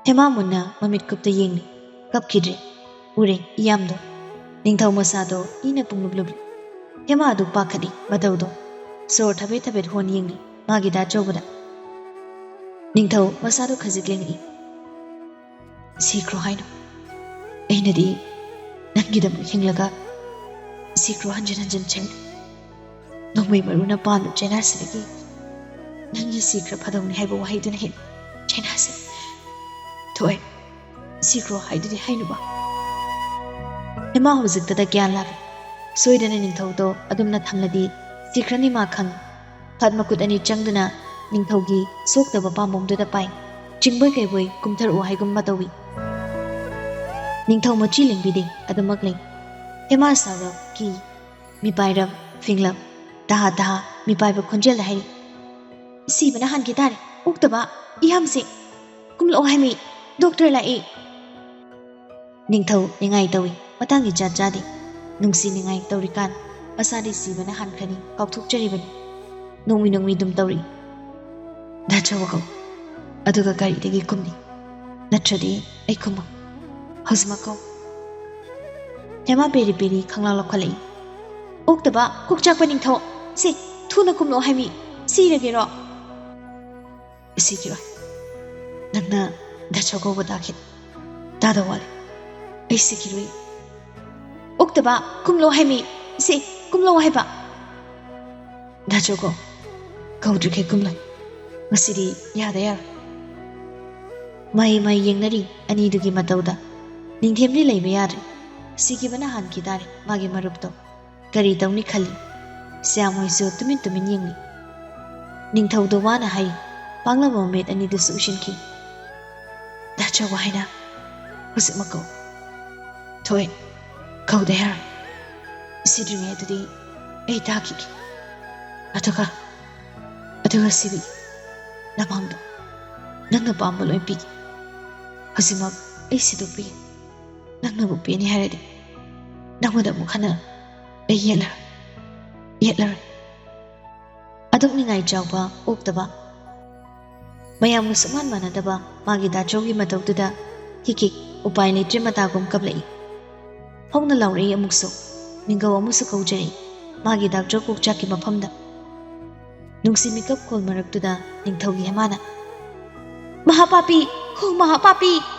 ꯍꯦꯃꯥ ꯃꯨꯟꯅ ꯃꯃꯤꯠ ꯀꯨꯞꯇ ꯌꯦꯡꯂꯤ, ꯀꯞꯈꯤꯗ꯭ꯔꯦ, ꯎꯔꯦ ꯏꯌꯥꯝꯗꯣ꯫ ꯅꯤꯡꯊꯧ ꯃꯁꯥꯗꯣ ꯏꯅ ꯄꯨꯡꯂꯨꯞ ꯂꯨꯞꯂꯤ꯫ ꯍꯦꯃꯥ ꯑꯗꯨ ꯄꯥꯈꯠꯂꯤ ꯃꯇꯧꯗꯣ, ꯁꯣꯔ ꯊꯕꯦꯠ ꯊꯕꯦꯠ ꯍꯣꯟ ꯌꯦꯡꯂꯤ ꯃꯥꯒꯤ ꯗꯥꯆꯧꯕꯗ꯫ ꯅꯤꯡꯊꯧ ꯃꯁꯥꯗꯣ ꯈꯖꯤꯛ ꯂꯦꯡꯉꯛꯏ, ꯁꯤꯈ꯭ꯔꯣ ꯍꯥꯏꯅꯣ? ꯑꯩꯅꯗꯤ ꯅꯪꯒꯤꯗꯃꯛ ꯍꯤꯡꯂꯒ ꯁꯤꯈ꯭ꯔꯣ ꯍꯟꯖꯤꯟ ꯍꯟꯖꯤꯟ ꯆꯦꯟꯂꯤ꯫ ꯅꯣꯡꯃꯩ ꯃꯔꯨꯅ ꯄꯥꯟꯕ ꯆꯩꯅꯥꯁꯤꯗꯒꯤ ꯅꯪꯒꯤ ꯁꯤꯈ꯭ꯔ ꯐꯗꯧꯅꯤ ꯍꯥꯏꯕ ꯋꯥꯍꯩꯗꯨꯅ ꯍꯦꯟꯅ ꯆꯩꯅꯥꯁꯦ꯫ ꯊꯣꯏ, ꯁꯤꯈ꯭ꯔꯣ ꯍꯥꯏꯗꯨꯗꯤ ꯍꯥꯏꯅꯨꯕ꯫ ꯍꯦꯃꯥ ꯍꯧꯖꯤꯛꯇꯗ ꯒ꯭ꯌꯥꯟ ꯂꯥꯛꯂꯤ, ꯁꯣꯏꯗꯅ ꯅꯤꯡꯊꯧꯗꯣ ꯑꯗꯨꯝꯅ ꯊꯝꯂꯗꯤ ꯁꯤꯈ꯭ꯔꯅꯤ ꯃꯥ ꯈꯪꯏ꯫ ꯐꯠ ꯃꯈꯨꯠ ꯑꯅꯤ ꯆꯪꯗꯨꯅ ꯅꯤꯡꯊꯧꯒꯤ ꯁꯣꯛꯇꯕ ꯄꯥꯝꯕꯣꯝꯗꯨꯗ ꯄꯥꯏ, ꯆꯤꯡꯕꯣꯏ ꯀꯩꯕꯣꯏ ꯀꯨꯝꯊꯔꯛꯑꯣ ꯍꯥꯏꯒꯨꯝ ꯃꯇꯧꯏ꯫ ꯅꯤꯡꯊꯧ ꯃꯆꯤ ꯂꯦꯡꯕꯤꯗꯦ, ꯑꯗꯨꯃꯛ ꯂꯩ꯫ ꯍꯦꯃꯥ ꯁꯥꯎꯔꯞ ꯀꯤ, ꯃꯤꯄꯥꯏꯔꯞ ꯐꯤꯡꯂꯞ ꯇꯍꯥ ꯃꯤꯄꯥꯏꯕ ꯈꯣꯟꯖꯦꯜꯗ ꯍꯥꯏꯔꯤ, ꯁꯤꯕꯅ ꯍꯥꯟꯈꯤ ꯇꯥꯔꯦ ꯑꯣꯛꯇꯕ ꯏꯌꯥꯝꯁꯦ, ꯀꯨꯝꯂꯛꯑꯣ ꯍꯥꯏꯃꯤ, ꯗꯣꯛꯇꯔ ꯂꯥꯛꯏ꯫ ꯅꯤꯡꯊꯧ ꯅꯤꯡꯉꯥꯏ ꯇꯧꯏ, ꯃꯇꯥꯡꯒꯤ ꯆꯥꯠ ꯆꯥꯗꯦ꯫ ꯅꯨꯡꯁꯤ ꯅꯤꯡꯉꯥꯏ ꯇꯧꯔꯤꯀꯥꯟ ꯃꯁꯥꯗꯤ ꯁꯤꯕꯅ ꯍꯥꯟꯈ꯭ꯔꯅꯤ ꯀꯥꯎꯊꯣꯛꯆꯔꯤꯕꯅꯤ꯫ ꯅꯣꯡꯃꯤ ꯗꯨꯝ ꯇꯧꯔꯤ꯫ ꯗꯥꯆꯧꯕ ꯀꯧ, ꯑꯗꯨꯒ ꯒꯥꯔꯤꯗꯒꯤ ꯀꯨꯝꯅꯤ, ꯅꯠꯇ꯭ꯔꯗꯤ ꯑꯩ ꯀꯨꯝꯃꯣꯏ, ꯍꯧꯖꯤꯛꯃꯛ ꯀꯧ꯫ ꯍꯦꯃꯥ ꯄꯦꯔꯤ ꯄꯦꯔꯤ ꯈꯪꯂꯥꯎ ꯂꯧꯈꯠꯂꯛꯏ, ꯑꯣꯛꯇꯕ ꯀꯣꯛꯆꯥꯛꯄ ꯅꯤꯡꯊꯧ, ꯁꯦ ꯊꯨꯅ ꯀꯨꯝꯂꯛꯑꯣ ꯍꯥꯏꯃꯤ, ꯁꯤꯔꯒꯦꯔꯣ? ꯁꯤꯈꯤꯔꯣꯏ, ꯅꯪꯅ ꯗꯥꯆꯧ ꯀꯧꯕ ꯇꯥꯈꯤꯗꯦ, ꯇꯥꯗ ꯋꯥꯠꯂꯦ, ꯑꯩ ꯁꯤꯈꯤꯔꯣꯏ꯫ ꯑꯣꯛꯇꯕ ꯀꯨꯝꯂꯛꯑꯣ ꯍꯥꯏꯃꯤ, ꯁꯦ ꯀꯨꯝꯂꯛꯑꯣ ꯍꯥꯏꯕ꯫ ꯗꯥꯆꯧ ꯀꯧꯗ꯭ꯔꯤꯈꯩ ꯀꯨꯝꯂꯣꯏ, ꯉꯁꯤꯗꯤ ꯌꯥꯗ ꯌꯥꯔꯣꯏ꯫ ꯃꯍꯩ ꯌꯦꯡꯅꯔꯤ ꯑꯅꯤꯗꯨꯒꯤ ꯃꯇꯧꯗ꯫ ꯅꯤꯡꯊꯦꯝꯗꯤ ꯂꯩꯕ ꯌꯥꯗ꯭ꯔꯦ, ꯁꯤꯈꯤꯕꯅ ꯍꯥꯟꯈꯤ ꯇꯥꯔꯦ ꯃꯥꯒꯤ ꯃꯔꯨꯞꯇꯣ꯫ ꯀꯔꯤ ꯇꯧꯅꯤ ꯈꯜꯂꯤ꯫ ꯁ꯭ꯌꯥꯝ ꯍꯣꯏꯁꯨ ꯇꯨꯃꯤꯟ ꯌꯦꯡꯂꯤ꯫ ꯅꯤꯡꯊꯧꯗꯣ ꯋꯥꯅ ꯍꯥꯏ, ꯄꯥꯡꯂꯕ ꯃꯃꯤꯠ ꯑꯅꯤꯗꯨꯁꯨ ꯎꯏꯁꯤꯟꯈꯤ꯫ ꯗꯥꯆꯧꯕ ꯍꯥꯏꯅ ꯍꯧꯖꯤꯛꯃꯛ ꯀꯧ꯫ ꯊꯣꯏ, ꯀꯧꯗ ꯌꯥꯔꯣꯏ, ꯁꯤꯗ꯭ꯔꯤꯉꯩꯗꯨꯗꯤ ꯑꯩ ꯇꯥꯈꯤꯒꯦ, ꯑꯗꯨꯒ ꯁꯤꯕꯤ ꯅꯃꯥꯡꯗꯣ ꯅꯪꯅ ꯄꯥꯝꯕ ꯂꯣꯏ ꯄꯤꯒꯦ꯫ ꯍꯧꯖꯤꯛꯃꯛ ꯑꯩ ꯁꯤꯗꯣꯛꯄꯤꯒꯦ, ꯅꯪꯅꯕꯨ ꯄꯦꯟꯅꯤ ꯍꯥꯏꯔꯗꯤ ꯅꯪꯉꯣꯟꯗ ꯑꯃꯨꯛ ꯍꯟꯅ ꯑꯩ ꯌꯦꯠꯂꯔꯣꯏ꯫ ꯑꯗꯨꯛ ꯅꯤꯡꯉꯥꯏ ꯆꯥꯎꯕ ꯑꯣꯛꯇꯕ, ꯃꯌꯥꯝꯒ ꯁꯨꯛꯃꯥꯟ ꯃꯥꯟꯅꯗꯕ ꯃꯥꯒꯤ ꯗꯥꯆꯧꯒꯤ ꯃꯇꯧꯗꯨꯗ ꯍꯤꯛ ꯎꯄꯥꯏ ꯂꯩꯇ꯭ꯔꯦ ꯃꯇꯥꯒꯨꯝ ꯀꯞꯂꯛꯏ꯫ ꯍꯧꯅ ꯂꯥꯎꯔꯛꯏ ꯑꯃꯨꯛꯁꯨ, ꯃꯤꯡꯒꯧ ꯑꯃꯁꯨ ꯀꯧꯖꯔꯛꯏ ꯃꯥꯒꯤ ꯗꯥꯛꯇꯔ ꯀꯣꯛꯆꯥꯛꯀꯤ ꯃꯐꯝꯗ꯫ ꯅꯨꯡꯁꯤ ꯃꯤꯀꯞ ꯈꯣꯜ ꯃꯔꯛꯇꯨꯗ ꯅꯤꯡꯊꯧꯒꯤ ꯍꯦꯃꯥꯅ, ꯃꯍꯥꯄꯥꯄꯤ, ꯍꯣ ꯃꯍꯥꯄꯥꯄꯤ!